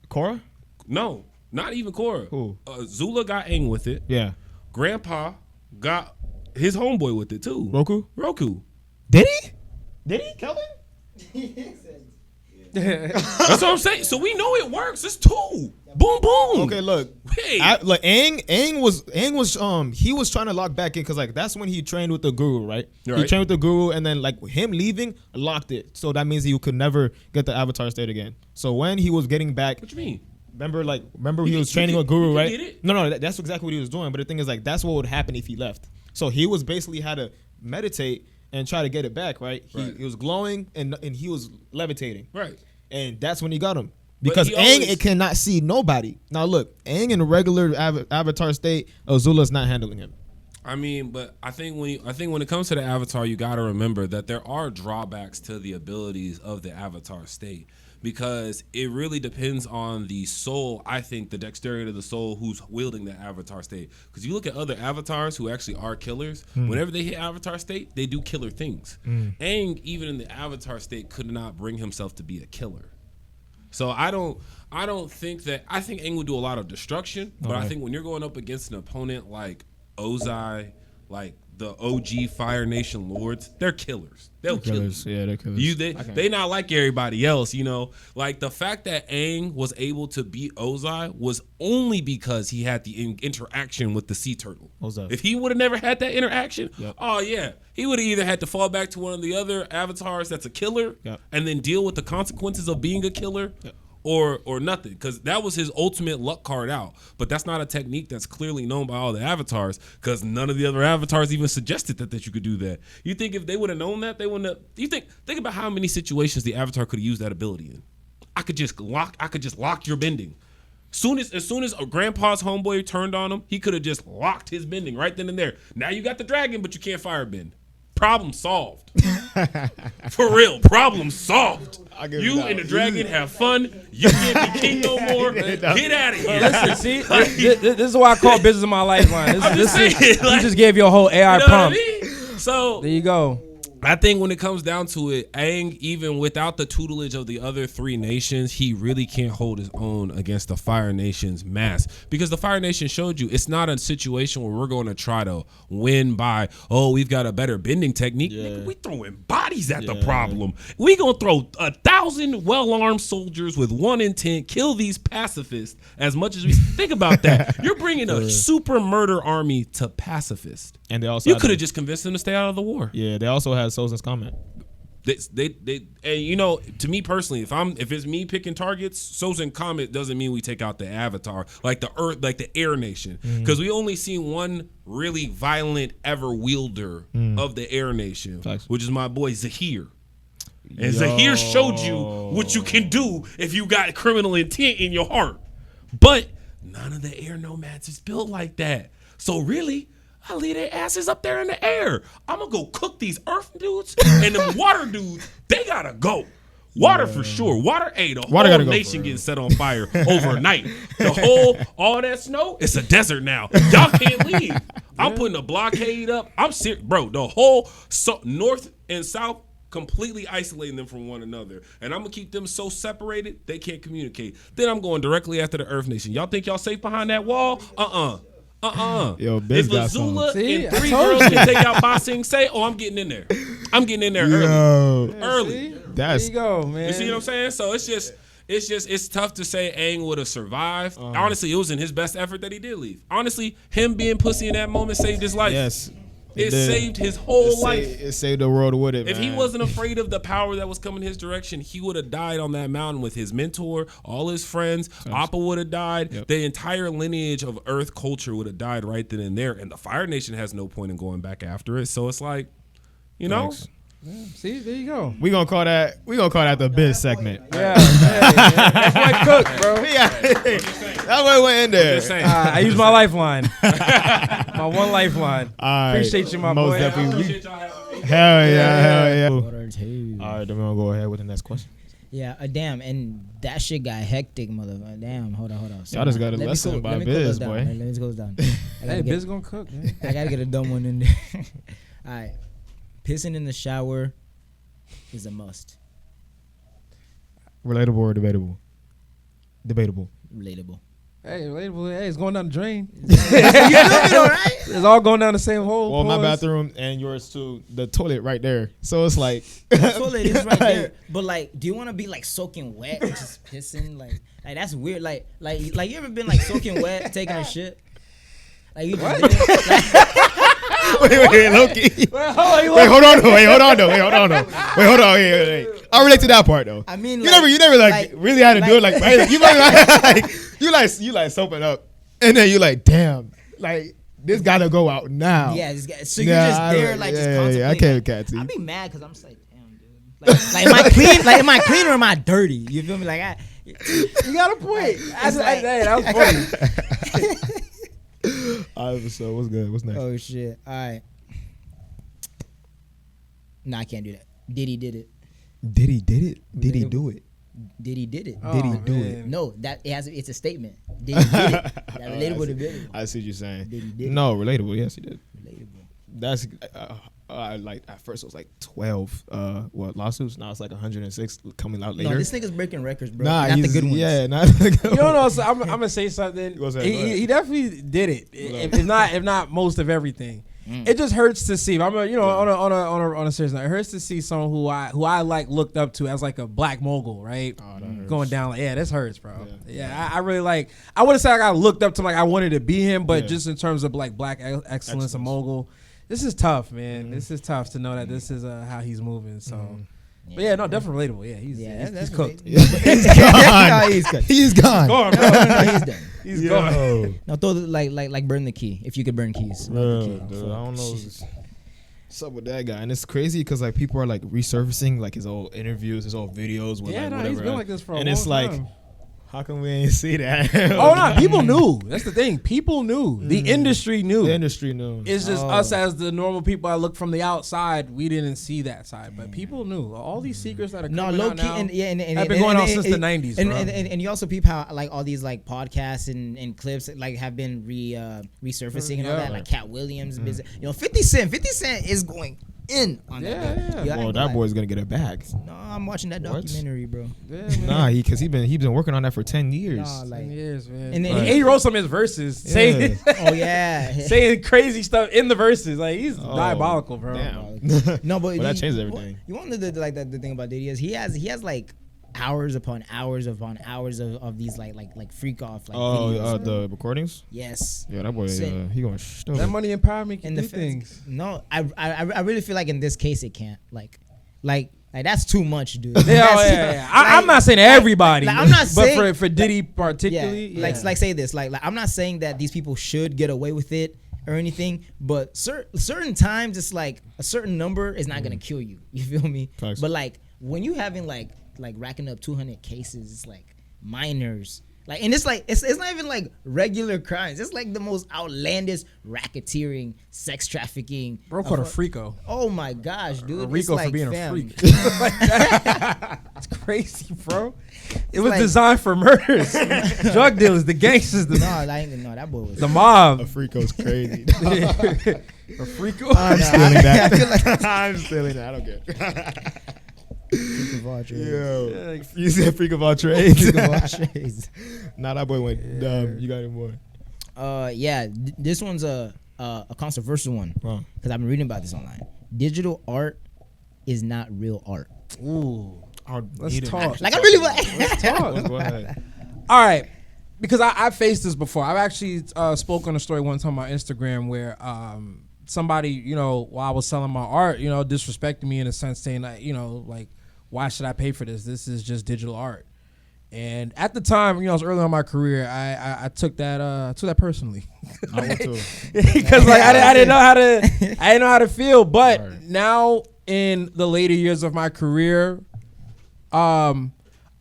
Korra. No, not even Korra. Who? Zula got Aang with it. Yeah. Grandpa got his homeboy with it too. Roku. Did he? Did he? Kelvin? That's what I'm saying. So we know it works. It's two. Boom, boom. Okay, look. Hey. Like Aang was he was trying to lock back in because like that's when he trained with the guru, right? He Right. trained with the guru, and then like him leaving locked it. So that means he could never get the Avatar state again. So when he was getting back, What you mean? remember He he was could- training he with guru, could right? get it. No, that's exactly what he was doing. But the thing is like that's what would happen if he left. So he was basically had to meditate and try to get it back, right? Right. He was glowing and he was levitating. Right. And that's when he got him. But Because he Aang, always- it cannot see nobody. Now look, Aang in a regular Avatar state, Azula's not handling him. I mean, but I think when it comes to the Avatar, you got to remember that there are drawbacks to the abilities of the Avatar state because it really depends on the soul. I think the dexterity of the soul who's wielding the Avatar state. Because you look at other Avatars who actually are killers. Whenever they hit Avatar state, they do killer things. Aang, even in the Avatar state, could not bring himself to be a killer. So I don't think that. I think Aang would do a lot of destruction, but I Okay. think when you're going up against an opponent like Ozai, like the OG Fire Nation Lords, they're killers. They'll kill you. Yeah, they're killers. They not like everybody else, you know. Like the fact that Aang was able to beat Ozai was only because he had the interaction with the sea turtle. Ozai. If he would have never had that interaction, Yep. oh yeah, he would have either had to fall back to one of the other avatars that's a killer, Yep. and then deal with the consequences of being a killer. Yep. Or nothing, because that was his ultimate luck card out. But that's not a technique that's clearly known by all the avatars, because none of the other avatars even suggested that you could do that. You think if they would have known that, they wouldn't have. Think about how many situations the avatar could have used that ability in. I could just lock your bending. As soon as a grandpa's homeboy turned on him, he could have just locked his bending right then and there. Now you got the dragon, but you can't fire bend. Problem solved. For real, problem solved. You and the dragon have fun. You can't be king no more. Get out of here. Listen, see, this is why I call business my lifeline. I'm just saying, You just gave your whole AI you know prompt. what I mean? So There you go. I think when it comes down to it, Aang, even without the tutelage of the other three nations, he really can't hold his own against the Fire Nation's mass. Because the Fire Nation showed you it's not a situation where we're going to try to win by, oh, we've got a better bending technique. Yeah. Nigga, we throwing bodies at the Yeah. problem. We going to throw 1,000 well-armed soldiers with one intent, kill these pacifists as much as we... Think about that. You're bringing a super murder army to pacifists. And they also You had could have the- just convinced them to stay out of the war. Yeah, they also had Sozin's comment. They and you know, to me personally, if it's me picking targets, Sozin Comet doesn't mean we take out the Avatar, like the Earth, like the Air Nation, because we only seen one really violent ever wielder of the Air Nation, Facts. which is my boy Zahir. And Zahir showed you what you can do if you got criminal intent in your heart. But none of the air nomads is built like that. So really, I leave their asses up there in the air. I'm gonna go cook these earth dudes and them water dudes. They gotta go. Water for sure. Water, the Water whole gotta go nation for getting set on fire overnight. All that snow, it's a desert now. Y'all can't leave. I'm putting a blockade up. I'm serious, bro. The whole north and south, completely isolating them from one another. And I'm going to keep them so separated, they can't communicate. Then I'm going directly after the Earth Nation. Y'all think y'all safe behind that wall? Yo, Biz If got Azula See, and I 3 told girls you. can take out Ba Sing Se, I'm getting in there. I'm getting in there Yo, early. There that's you go, man. You see what I'm saying? So it's tough to say Aang would have survived. Honestly, it was in his best effort that he did leave. Honestly, him being pussy in that moment saved his life. yes. It did. saved his whole life. It saved the world with it. If he man. wasn't afraid of the power that was coming his direction, he would have died on that mountain with his mentor, all his friends. Appa would have died. Yep. The entire lineage of Earth culture would have died right then and there. And the Fire Nation has no point in going back after it. So it's like, you know, Thanks. See, there you go. We gonna call that the Biz segment. Yeah, that's my cook, bro. That way went in there. just saying. I use my lifeline, my one lifeline. All right. Appreciate you, my Most boy. definitely. Appreciate y'all having me. Hell yeah. Order two. All right, then we're gonna go ahead with the next question. Yeah, damn, and that shit got hectic, motherfucker. Damn, hold on. So Y'all just got a let me lesson cool- by let me cool Biz, this down. boy. Let me cool this down. Hey, Biz gonna cook, man. I gotta get a dumb one in there. All right, pissing in the shower is a must. Relatable or debatable? Debatable. Relatable. Hey, relatable. Hey, it's going down the drain. You feel me, though, right? It's all going down the same hole. Well, my Pause. bathroom and yours too. The toilet right there. So it's like The toilet is right there. But like, do you want to be like soaking wet, and just pissing? Like that's weird. Like you ever been like soaking wet, taking a shit? Like you just did it? wait, Loki. Wait, hold on though. Wait. I relate to that part though. I mean, you like- never like like- really had to do it like right? You like you like soaping up, and then you like damn, like this gotta go out now. Yeah, this guy, so you're just there, like just contemplating. I can't cat I'd be mad because I'm just like, damn, dude. Like, am I clean? Like, am I clean or am I dirty? You feel me? Like, You got a point. like- Hey, that was funny. All right, so what's good? What's next? oh shit. All right. Nah, I can't do that. Diddy did it. Did he did it? Did he do it? Diddy did it. Oh, Did he do man. it? No, that it has. It's a statement. Diddy did it. That relatable to Diddy. I see what you're saying. Did he did it. No, relatable. Yes, he did. Relatable. That's like at first it was like 12 lawsuits. Now it's like 106 coming out later. No, this nigga's breaking records, bro. Nah, not the he's- good ones. Yeah, not the good You don't know. ones. So I'm gonna say something. What's that? Go ahead. He definitely did it. If not most of everything. It just hurts to see. On a serious note, it hurts to see someone who I like looked up to as like a black mogul, right? Oh, that hurts. Going down, like, yeah, this hurts, bro. Yeah. Yeah, I really like. I wouldn't say I got looked up to like I wanted to be him, but Yeah. just in terms of like black excellence, a mogul. This is tough, man. This is tough to know that this is how he's moving. So, but yeah, no, definitely relatable. Yeah, he's cooked. No, he's good. He's gone. Gone, No, bro. no, he's done. He's gone. No, throw the, like burn the key if you could burn keys. Burn the key. Dude, I don't know what's up with that guy, and it's crazy because like people are like resurfacing like his old interviews, his old videos. With, Yeah, like, no, whatever, he's been like this for a and long it's like, time. how come we ain't see that? Oh no, people knew. That's the thing. People knew. The industry knew. The industry knew. It's just us as the normal people. I look from the outside. We didn't see that side, but people knew. All these secrets that are No, coming low out key, now. and have been going on since the 90s, and, bro. and you also peep how like all these like podcasts and clips like have been resurfacing and all Yeah. that, like Cat Williams, 50 Cent is going in on that. Yeah, bro. yeah. I Well, ain't that gonna lie. boy's gonna get a bag. No, I'm watching that What? documentary, bro. Yeah, man. Nah, because he's been working on that for 10 years. Nah, like 10 years, man. And then- And he wrote some of his verses, saying oh yeah. saying crazy stuff in the verses. Like he's Oh, diabolical, bro. Damn. No, but Well, that changed everything. You want the like the thing about Diddy is he has like hours upon hours of these like freak off like videos. The recordings. Yes. Yeah, that boy. Same. He going That money empowerment can And do the fans, things. no, I really feel like in this case it can't like that's too much, dude. Yeah, That's- yeah. I'm not saying everybody, like, I'm not but saying- for Diddy yeah, particularly, like say this like I'm not saying that these people should get away with it or anything, but certain times it's like a certain number is not gonna kill you. You feel me? Facts. But like when you having like racking up 200 cases, it's like minors. Like, and it's like it's not even like regular crimes. It's like the most outlandish racketeering, sex trafficking. bro called a freako. Oh my gosh, dude! A It's Rico like, for being a fam, freak. It's crazy, bro. It was like- designed for murders, drug dealers, the gangsters, No, that boy was. the mob. A freako's crazy. A freako. I'm stealing that. I feel like I'm stealing that. I don't care. freak of all trades. Yo, you said freak of all trades. Freak of all trades. Nah, that boy went dumb. You got any more? This one's a controversial one Wrong. because I've been reading about this online. Digital art is not real art. Ooh. Let's talk. Like I really Let's go ahead. All right, because I faced this before. I've actually spoke on a story one time on Instagram where somebody, while I was selling my art, disrespected me in a sense, saying that, like, why should I pay for this? This is just digital art. And at the time, I was early on in my career, I took that personally. I would too. Because like I didn't know how to feel. But now in the later years of my career,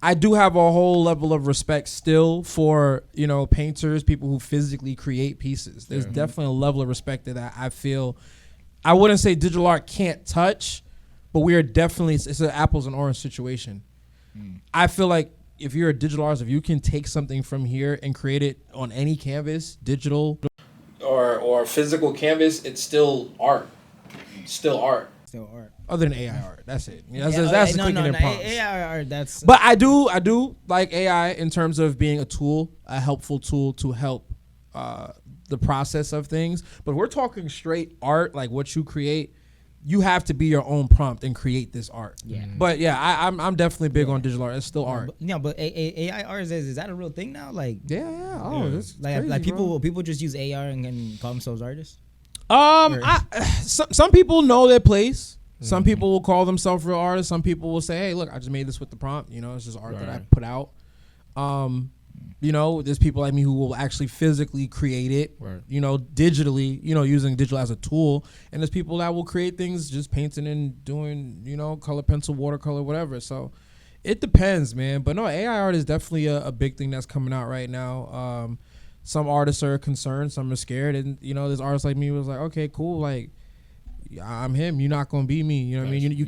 I do have a whole level of respect still for painters, people who physically create pieces. There's definitely a level of respect that I feel. I wouldn't say digital art can't touch, but we are definitely it's an apples and orange situation. I feel like if you're a digital artist, if you can take something from here and create it on any canvas, digital or physical canvas, it's still art. Still art. Still art. Other than AI art, that's it. That's Yeah, the no, clicking and prompts. AI art. That's. But I do like AI in terms of being a tool, a helpful tool to help the process of things. But we're talking straight art, like what you create. You have to be your own prompt and create this art. Yeah. But yeah, I'm definitely big on digital art. It's still art. But AI art is that a real thing now? Like, Yeah. Oh, that's like crazy, bro. people just use AR and call themselves artists. Some people know their place. Some people will call themselves real artists. Some people will say, "Hey, look, I just made this with the prompt. It's just art that I put out." There's people like me who will actually physically create it. Right. Digitally. Using digital as a tool. And there's people that will create things just painting and doing, color pencil, watercolor, whatever. So it depends, man. But no, AI art is definitely a big thing that's coming out right now. Some artists are concerned, some are scared, and there's artists like me who was like, okay, cool, like I'm him, you're not gonna be me. You know what I mean? You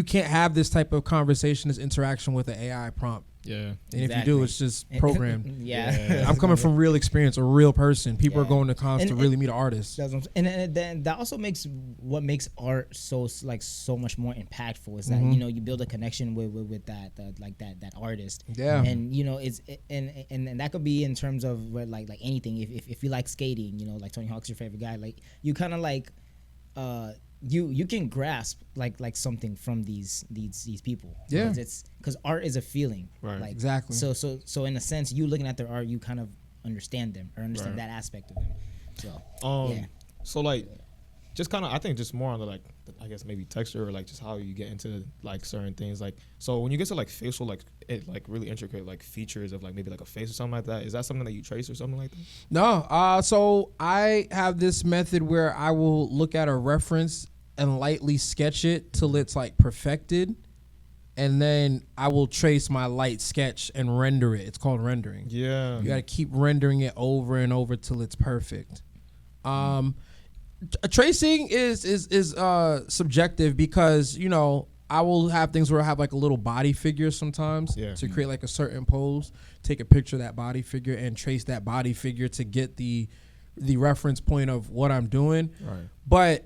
can't have this type of conversation, this interaction with an AI prompt. Yeah. And if you do, it's just programmed. Yeah. I'm coming from real experience, a real person. People are going to cons to really meet an artist. That's what I'm saying. And then that also makes what makes art so much more impactful is that you build a connection with that artist. Yeah. And it's and that could be in terms of like anything. If you like skating, like Tony Hawk's your favorite guy, like you kind of like you can grasp like something from these people. Yeah. Because art is a feeling. Right. Like, Exactly. So in a sense, you looking at their art, you kind of understand them or understand that aspect of them. So yeah. So like, just kind of, I think just more on the like, I guess maybe texture or like just how you get into like certain things. Like, so when you get to like facial, like really intricate like features of like maybe like a face or something like that, is that something that you trace or something like that? No. So I have this method where I will look at a reference and lightly sketch it till it's like perfected. And then I will trace my light sketch and render it. It's called rendering. Yeah. You got to keep rendering it over and over till it's perfect. Tracing is subjective because I will have things where I have like a little body figure sometimes to create like a certain pose. Take a picture of that body figure and trace that body figure to get the reference point of what I'm doing. Right. But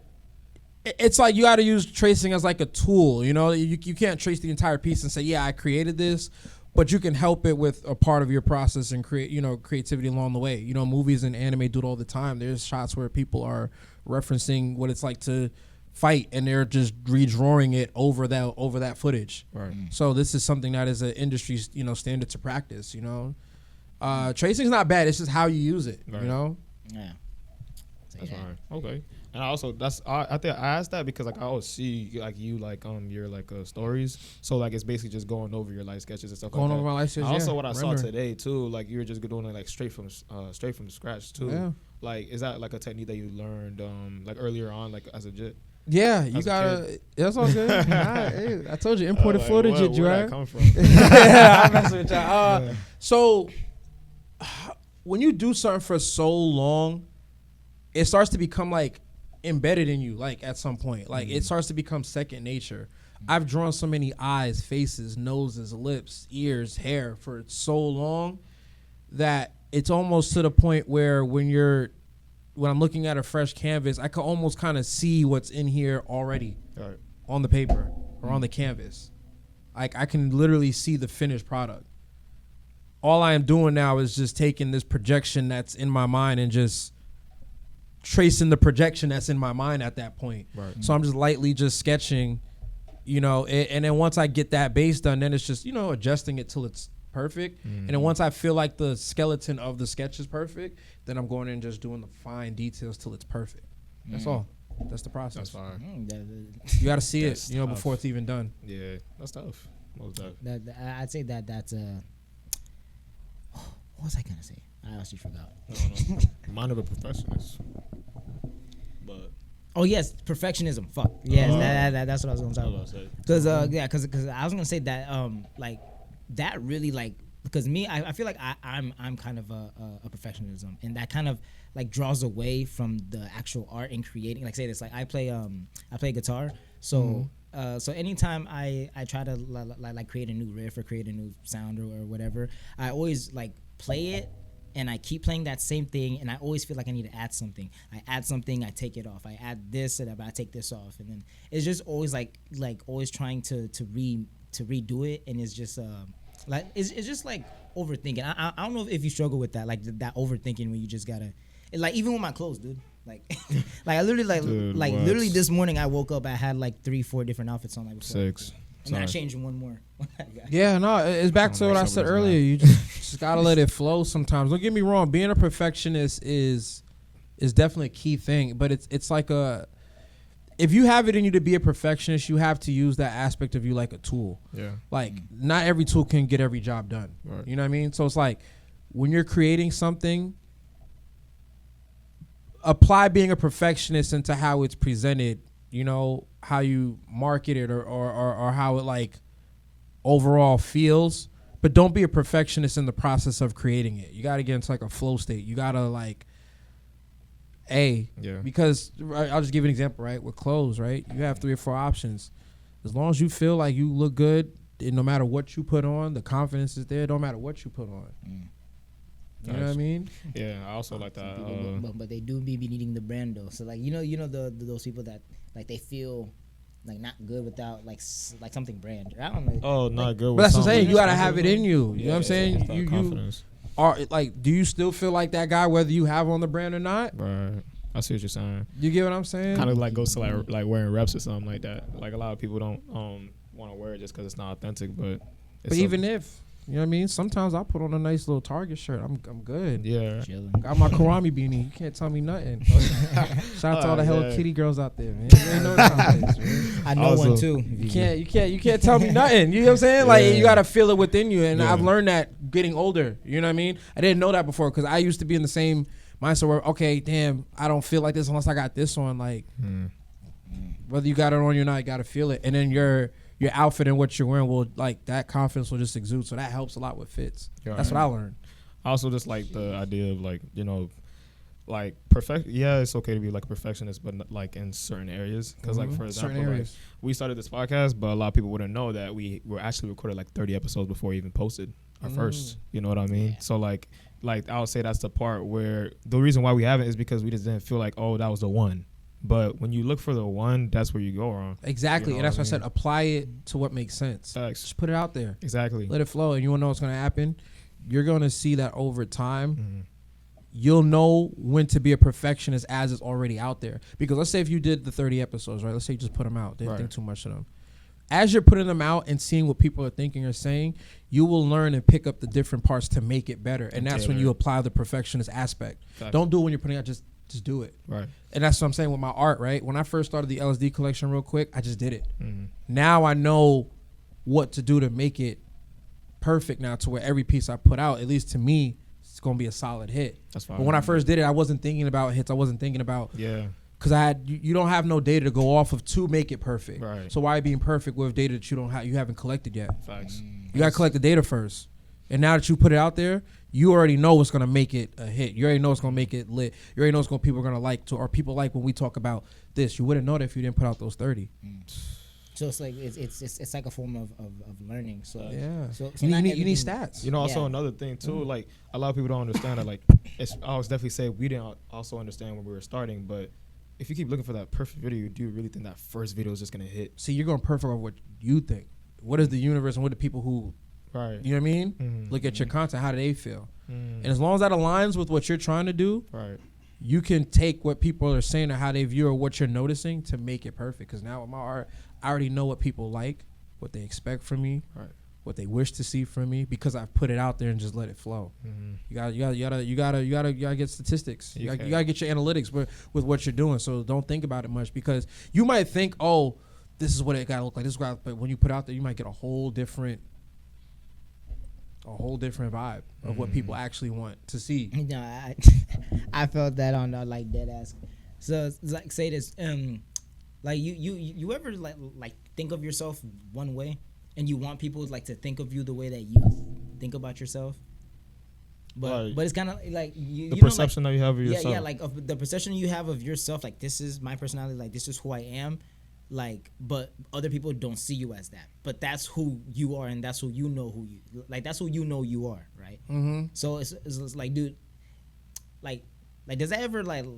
it's like you got to use tracing as like a tool. You can't trace the entire piece and say, yeah, I created this. But you can help it with a part of your process and create, creativity along the way. Movies and anime do it all the time. There's shots where people are referencing what it's like to fight, and they're just redrawing it over that footage. Right. So this is something that is an industry, standard to practice. Tracing is not bad. It's just how you use it. Right. Yeah. That's fine. Okay. And also I think I asked that because like I always see like you like your like stories. So like it's basically just going over your light sketches and stuff Going like over that. my light sketches. Also what I saw rendering. today too, like you were just doing it like straight from the scratch too. Yeah. Like is that like a technique that you learned like earlier on like as a jit? Yeah, you As a gotta. That's all good. Hey, I told you imported footage, where right? that come from? I'm messing with y'all. So when you do something for so long, it starts to become like embedded in you, like at some point. Like it starts to become second nature. I've drawn so many eyes, faces, noses, lips, ears, hair for so long that it's almost to the point where when I'm looking at a fresh canvas, I can almost kind of see what's in here already on the paper or on the canvas. Like I can literally see the finished product. All I am doing now is just taking this projection that's in my mind and just tracing the projection that's in my mind at that point. Right. So I'm just lightly just sketching, and then once I get that base done, then it's just, adjusting it till it's perfect. And then once I feel like the skeleton of the sketch is perfect, then I'm going in and just doing the fine details till it's perfect. That's all. That's the process. That's fine. You got to see it, That's before it's even done. Yeah, that's tough. Most tough. I'd say that's what was I gonna say? I actually forgot. No. Mind of a perfectionist. But Oh yes, perfectionism. Fuck yes, that's what I was gonna talk about. Because because I was gonna say that like that really like because me I feel like I'm kind of a perfectionism, and that kind of like draws away from the actual art and creating. Like say this, like I play guitar, so so anytime I try to like create a new riff or create a new sound or whatever, I always like play it. And I keep playing that same thing, and I always feel like I need to add something. I add something, I take it off. I add this, and I take this off, and then it's just always like always trying to redo it, and it's just like it's just like overthinking. I don't know if you struggle with that, like that overthinking when you just gotta, like even with my clothes, dude. Like like I literally literally this morning I woke up, I had like 3-4 different outfits on, like before. 6. And then I changed one more. Yeah, no, it's back to what I said earlier. You just gotta let it flow sometimes. Don't get me wrong, being a perfectionist is definitely a key thing, but it's like if you have it in you to be a perfectionist, you have to use that aspect of you like a tool. Yeah. Like not every tool can get every job done. Right. You know what I mean? So it's like when you're creating something, apply being a perfectionist into how it's presented, how you market it or how it like overall feels, but don't be a perfectionist in the process of creating it. You got to get into like a flow state. You got to like because I'll just give you an example, right? With clothes, right? You have 3 or 4 options. As long as you feel like you look good no matter what you put on, the confidence is there. Don't matter what you put on. You know what I mean? Yeah, I also like that. But they do be needing the brand though. So like those people that like they feel like not good without like something brand. I don't know. Oh, not good. But that's what I'm saying. You gotta have it in you. You know what I'm saying? You confidence. Are like, do you still feel like that guy whether you have on the brand or not? Right. I see what you're saying. You get what I'm saying? Kind of like goes to like wearing reps or something like that. Like a lot of people don't want to wear it just because it's not authentic. But even if you know what I mean, sometimes I put on a nice little Target shirt. I'm good. Yeah. Chilling. Got my Karami beanie. You can't tell me nothing. Shout out to all the Hello Kitty girls out there, man. You know what man. I know one too. You can't tell me nothing. You know what I'm saying? Like you gotta feel it within you, and I've learned that getting older. You know what I mean? I didn't know that before because I used to be in the same mindset where okay, damn, I don't feel like this unless I got this on. Like whether you got it on or not, you gotta feel it, and then your outfit and what you're wearing will like that confidence will just exude. So that helps a lot with fits. That's what I learned. I also just like the idea of like, you know, like perfect. Yeah, it's okay to be like a perfectionist, but not, like in certain areas. Because like for example, like, we started this podcast, but a lot of people wouldn't know that we were actually recorded like 30 episodes before we even posted our first. You know what I mean? Yeah. So like I would say that's the part where the reason why we haven't is because we just didn't feel like, oh, that was the one. But when you look for the one, that's where you go wrong. Exactly. You know and that's why I said apply it to what makes sense. Facts. Just put it out there. Exactly. Let it flow. And you want to know what's going to happen? You're going to see that over time. You'll know when to be a perfectionist as it's already out there. Because let's say if you did the 30 episodes, right? Let's say you just put them out. Didn't think too much of them. As you're putting them out and seeing what people are thinking or saying, you will learn and pick up the different parts to make it better. And that's when you apply the perfectionist aspect. Facts. Don't do it when you're putting out just do it. Right. And that's what I'm saying with my art, right? When I first started the LSD collection real quick, I just did it. Now I know what to do to make it perfect now to where every piece I put out, at least to me, it's going to be a solid hit. That's fine. But when I first did it, I wasn't thinking about hits. I wasn't thinking about... Yeah. Because you don't have no data to go off of to make it perfect. Right. So why being perfect with data that you haven't collected yet? Facts. You got to collect the data first. And now that you put it out there, you already know what's going to make it a hit. You already know what's going to make it lit. You already know what people are going to like to, or people like when we talk about this. You wouldn't know that if you didn't put out those 30. So it's like it's like a form of learning. So yeah. So you need stats. You know, also another thing too, like a lot of people don't understand that. Like I was definitely say we didn't also understand when we were starting, but if you keep looking for that perfect video, do you really think that first video is just gonna hit? See, you're going perfect on what you think. What is the universe and what the people who, right? You know what I mean? Look at your content. How do they feel? And as long as that aligns with what you're trying to do, right, you can take what people are saying or how they view or what you're noticing to make it perfect. Because now with my art, I already know what people like, what they expect from me, right, what they wish to see from me, because I've put it out there and just let it flow. You gotta get statistics. You gotta get your analytics with what you're doing. So don't think about it much, because you might think, oh, this is what it gotta look like. But when you put it out there, you might get a whole different vibe of what people actually want to see. No, I felt that on like dead ass. So it's like say this, like you ever like think of yourself one way, and you want people like to think of you the way that you think about yourself. But it's kind of like the perception that you have of yourself. Yeah, like of the perception you have of yourself. Like, this is my personality. Like, this is who I am. Like, but other people don't see you as that. But that's who you are, and that's who you know that's who you know you are, right? So it's like, dude, like does that ever like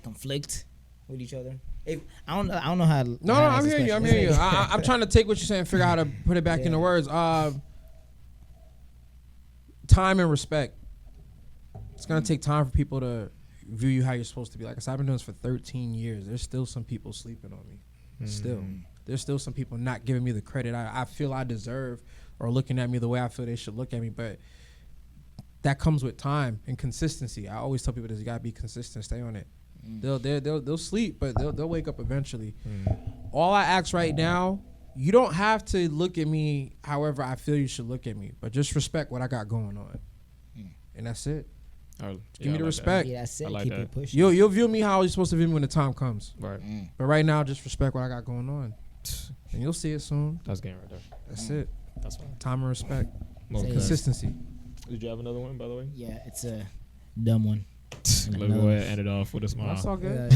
conflict with each other? I don't know how. No, I'm hearing you. I'm trying to take what you're saying and figure out how to put it back into words. Time and respect. It's gonna take time for people to view you how you're supposed to be. Like I said, I've been doing this for 13 years. There's still some people sleeping on me. There's still some people not giving me the credit I feel I deserve, or looking at me the way I feel they should look at me. But that comes with time and consistency. I always tell people this: you gotta be consistent, stay on it. They'll sleep, but they'll wake up eventually. All I ask right now, you don't have to look at me however I feel you should look at me, but just respect what I got going on, and that's it. Give me the respect. Yeah, that's it. Like Keep that. it pushing. You'll view me how you're supposed to view me when the time comes. Right. But right now, just respect what I got going on, and you'll see it soon. That's game right there. That's it. That's fine. Time and respect. Consistency. Did you have another one, by the way? Yeah, it's a dumb one. Let me go ahead and end it off with a smile. That's all good.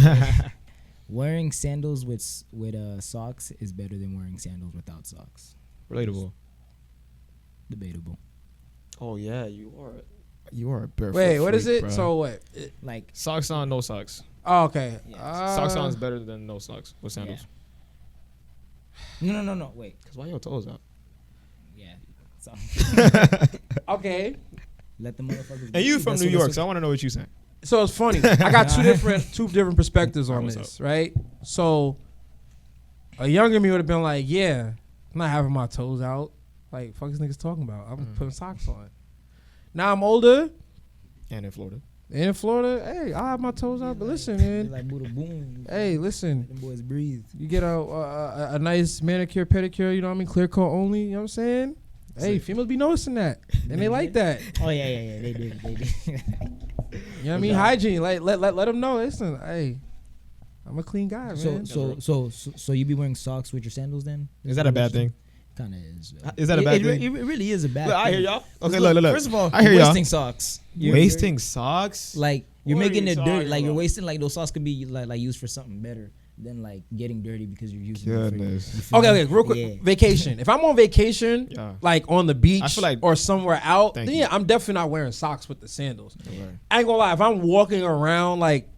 Wearing sandals with socks is better than wearing sandals without socks. Relatable. Debatable. Oh yeah, you are. You are a barefoot. Wait, what is freak, it? bro. So what? Like, Socks on, no socks. Oh, okay. Yeah. Socks on is better than no socks with sandals. no. Wait. Cause why your toes out? Yeah. So Okay. let the motherfuckers. And you from that's New what- York, that's so I want to know what you saying. So it's funny. I got two different perspectives on What's this, right? So a younger me would have been like, yeah, I'm not having my toes out. Like, fuck this niggas talking about. I'm putting socks on. Now I'm older. And in Florida. In Florida, hey, I have my toes out. But listen, They man. like Buddha boom. Hey, listen. Them boys breathe. You get a nice manicure, pedicure, you know what I mean? Clear coat only, you know what I'm saying? Hey, females be noticing that. And they like that. Oh yeah. They did. You know what I mean? Hygiene. Like let them know. Listen, hey, I'm a clean guy, man. So you be wearing socks with your sandals then? Is that a bad thing? Kind of is. Is that a bad it, thing? It really is a bad Look, thing. I hear y'all. Okay, look. First of all, I hear you're y'all. wasting socks. Wasting socks? Like you're What are making you it dirty. talking Like you're about? wasting. Like those socks could be like used for something better than like getting dirty because you're using. Goodness. It for, you feel Okay, me? real quick. Yeah. Vacation. If I'm on vacation, Yeah. like on the beach I feel like- or somewhere out, Thank then you. yeah, I'm definitely not wearing socks with the sandals. Right. I ain't gonna lie. If I'm walking around, like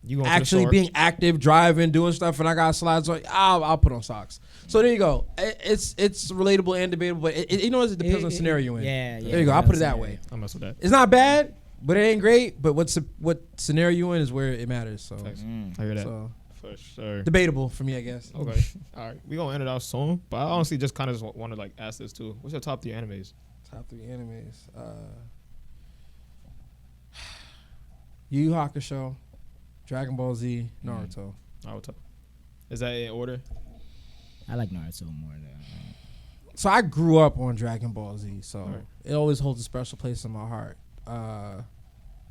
You going actually to the store? being active, driving, doing stuff, and I got slides on, I'll put on socks. So there you go. It's relatable and debatable, but it depends on scenario you're in. Yeah. There you go. I'll put it that way. I mess with that. It's not bad, but it ain't great. But what scenario you in is where it matters. So, Thanks. I hear that. so For sure. debatable for me, I guess. Okay. All right. We going to end it off soon. But I honestly just kind of want to like ask this too. What's your top 3 animes? Top 3 animes. Yu Yu Hakusho, Dragon Ball Z, Naruto. Naruto. Is that in order? I like Naruto more. So I grew up on Dragon Ball Z, so Right. it always holds a special place in my heart.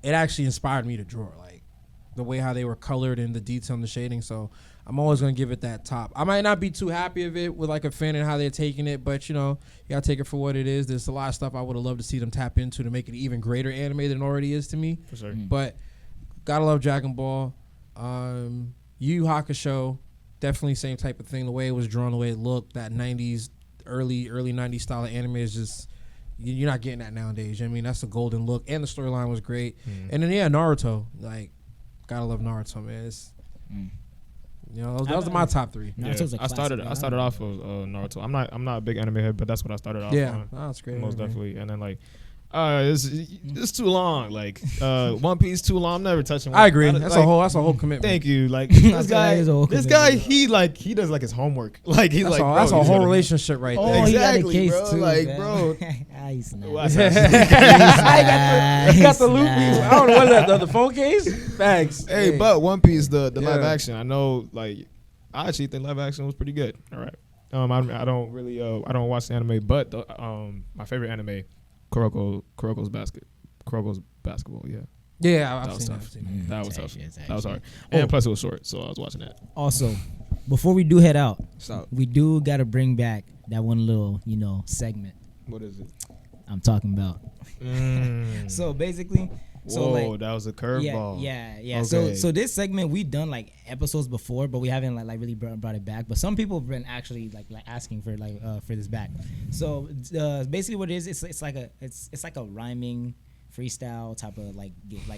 It actually inspired me to draw, like the way how they were colored and the detail and the shading. So I'm always gonna give it that top. I might not be too happy of it with like a fan and how they're taking it, but you know, you gotta take it for what it is. There's a lot of stuff I would have loved to see them tap into to make it even greater anime than it already is to me. For sure. But gotta love Dragon Ball. Yu Yu Hakusho, definitely same type of thing. The way it was drawn, the way it looked, that 90s, early 90s style of anime is just, you're not getting that nowadays. You know what I mean? That's the golden look. And the storyline was great. And then, yeah, Naruto. Like, gotta love Naruto, man. It's, you know, those are my top 3. Naruto's a I started classic, I started off with Naruto. I'm not a big anime head, but that's what I started off Yeah, on. that's great. Most anime. definitely. And then like it's too long. Like One Piece too long. I'm never touching one. I agree. Like, That's a whole commitment. Thank you. Like this That guy is a whole he does like his homework. Like he's That's like that's bro, a he's whole gonna- relationship right Oh, there. he got a Exactly, case bro. too. Like, man. bro. I snap. Well, I got the loop. I don't know what is that, the phone case? Facts. Hey, but One Piece, the live Yeah. action, I know, like, I actually think live action was pretty good. All right. I don't really, I don't watch the anime, but my favorite anime, Kuroko's basketball. Yeah, Yeah, I've that was seen tough. that. That was It's tough. actually- That was hard. Oh. And plus, it was short, so I was watching that. Also, before we do head out, So, we do got to bring back that one little, segment what is it? I'm talking about. Mm. So basically, Whoa, that was a curveball. Yeah. Okay. So this segment we done like episodes before, but we haven't like really brought it back. But some people have been actually like asking for for this back. So basically, what it is, it's like a rhyming freestyle type of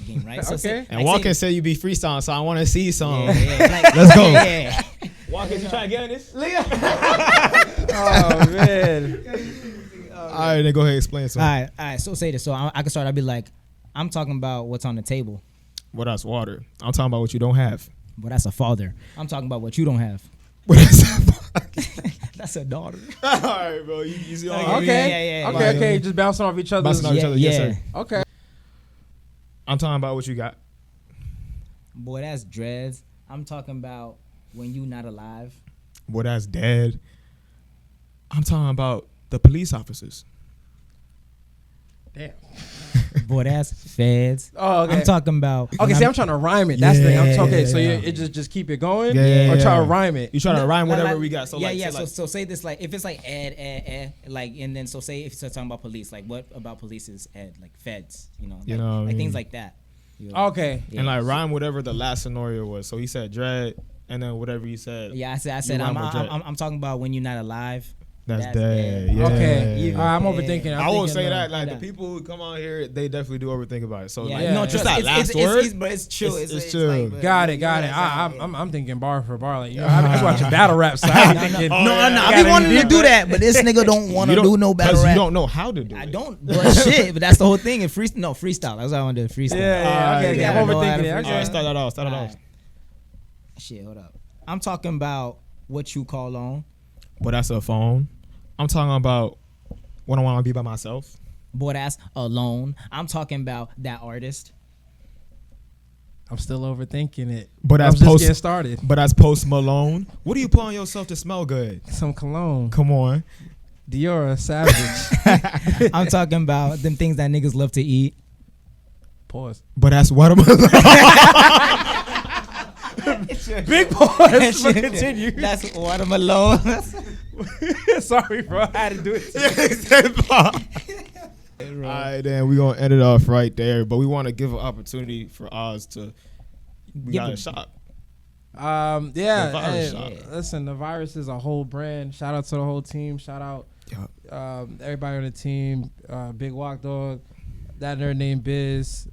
game, right? So Okay. And Walken said you be freestyling, so I want to see some. Let's Let's go. Yeah. Walken, you trying to get on this? Oh man. All right, then go ahead and explain All something. right. So say this. So I can start. I'll be like, I'm talking about what's on the table. Well, that's water. I'm talking about what you don't have. But that's a father. I'm talking about what you don't have. What is That's a daughter. All right, bro. You see all Okay. Yeah. Okay. Just bouncing off each other. Bouncing off each other. Yes, sir. Okay. I'm talking about what you got. Boy, that's dreads. I'm talking about when you not alive. Well, that's dead. I'm talking about the police officers. Damn. Boy, that's feds. Oh, okay. I'm talking about. Okay, see, I'm trying to rhyme it. That's the thing. Okay, so Yeah. it just keep it going, Yeah. or try to rhyme it. You trying to rhyme whatever like- we got. So yeah, like, yeah. say like, So say this like if it's like like and then so say if it's talking about police, like what about police is like feds, You like, know what I like things mean? like that. You know? Okay. Yeah. and like rhyme whatever the last scenario was. So he said dread, and then whatever he said. Yeah, I said You rhyme with dread. I'm talking about when you're not alive. That's dead. Yeah. Okay, I'm overthinking. I won't say thinking, that. Like yeah. the people who come on here, they definitely do overthink about it. So Yeah, like, Yeah. no, Just trust that it's, last it's, word, it's, but it's chill. it's chill. Like, Got it. I'm thinking bar for bar. Like, I was watching battle rap, so I was thinking. No, I I gotta be wanting be to do that, but this nigga don't want to do no battle because rap. you don't know how to do it. I don't, but shit. But that's the whole thing. And freestyle. That's what I want to do. Freestyle. Yeah, okay, yeah, I'm I know how overthinking to it. freestyle. Okay. All right, start that off. Start it off. Shit, hold up. I'm talking about what you call on. But that's a phone. I'm talking about when I want to be by myself. Boy, that's alone. I'm talking about that artist. I'm still overthinking it. But I'm that's just post. getting started. But that's Post Malone. What do you put on yourself to smell good? Some cologne. Come on. Dior, Savage. I'm talking about them things that niggas love to eat. Pause. But that's watermelon. Big pause. But continue. That's watermelon. Sorry, bro. I had to do it. All right, then we're going to end it off right there. But we want to give an opportunity for Oz to. We got a shop. Yeah. The Virus Hey, shop. listen, the Virus is a whole brand. Shout out to the whole team. Shout out everybody on the team. Big Walk Dog, that nerd named Biz.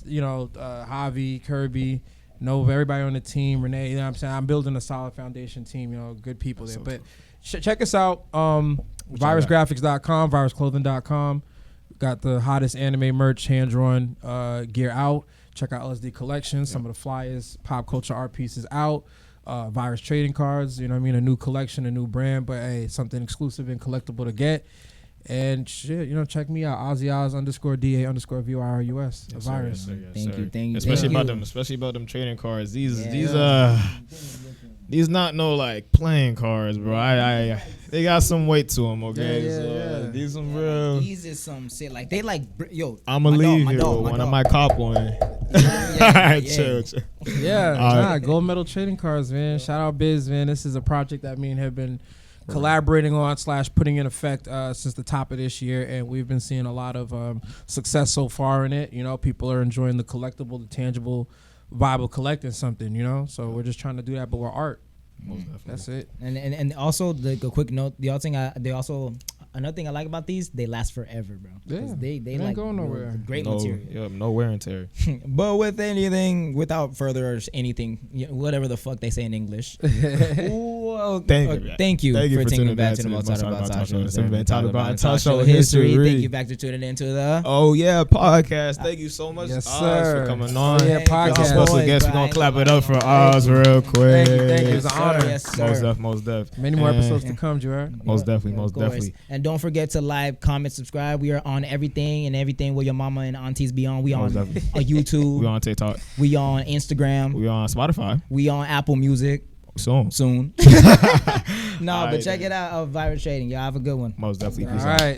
Javi, Kirby, Nova, everybody on the team. Renee, you know what I'm saying? I'm building a solid foundation team. You know, good people there. But check us out. Virusgraphics.com, virusclothing.com. Got the hottest anime merch, hand drawn gear out. Check out LSD Collection. Some of the flyers, pop culture art pieces out. Virus trading cards. You know what I mean? A new collection, a new brand, but hey, something exclusive and collectible to get. And shit, check me out. Ozzyoz _DA_VYRUS. The Virus. Thank you. Especially about them trading cards. These not no like playing cards, bro. They got some weight to them. Okay, Yeah. These some real. These is some shit like they like yo. I'ma leave here with one. I might cop one. Alright, chill. Yeah, gold medal trading cards, man. Shout out Biz, man. This is a project that me and have been collaborating on / putting in effect since the top of this year, and we've been seeing a lot of success so far in it. People are enjoying the collectible, the tangible vibe of collecting something. So we're just trying to do that, but we're art. That's it. And also the quick note, the other thing another thing I like about these, they last forever, bro. Yeah, they ain't like going nowhere. Great material. Yeah, no wear and tear. But without further anything, whatever the fuck they say in English. Well, thank you for tuning back to the Most Talked About Talk Show. It's been talked about Talk Show history. Thank you back for tuning into the. Oh yeah, podcast. Thank you so much, Yes, Oz, sir. for coming on. Oh, yeah, podcast. Special Boys, guest. We're bro. gonna clap it up for Oz real quick. Thank you. It's an honor. Yes, sir. Most def. Many more episodes to come, Gerard. Most definitely. Of course. And don't forget to like, comment, subscribe. We are on everything where your mama and aunties be on. We on Most definitely. YouTube. We on TikTok. We on Instagram. We on Spotify. We on Apple Music Soon. soon. No, All but right, check then. it out. Virus Trading. Y'all have a good one. Most definitely. All Peace out. right.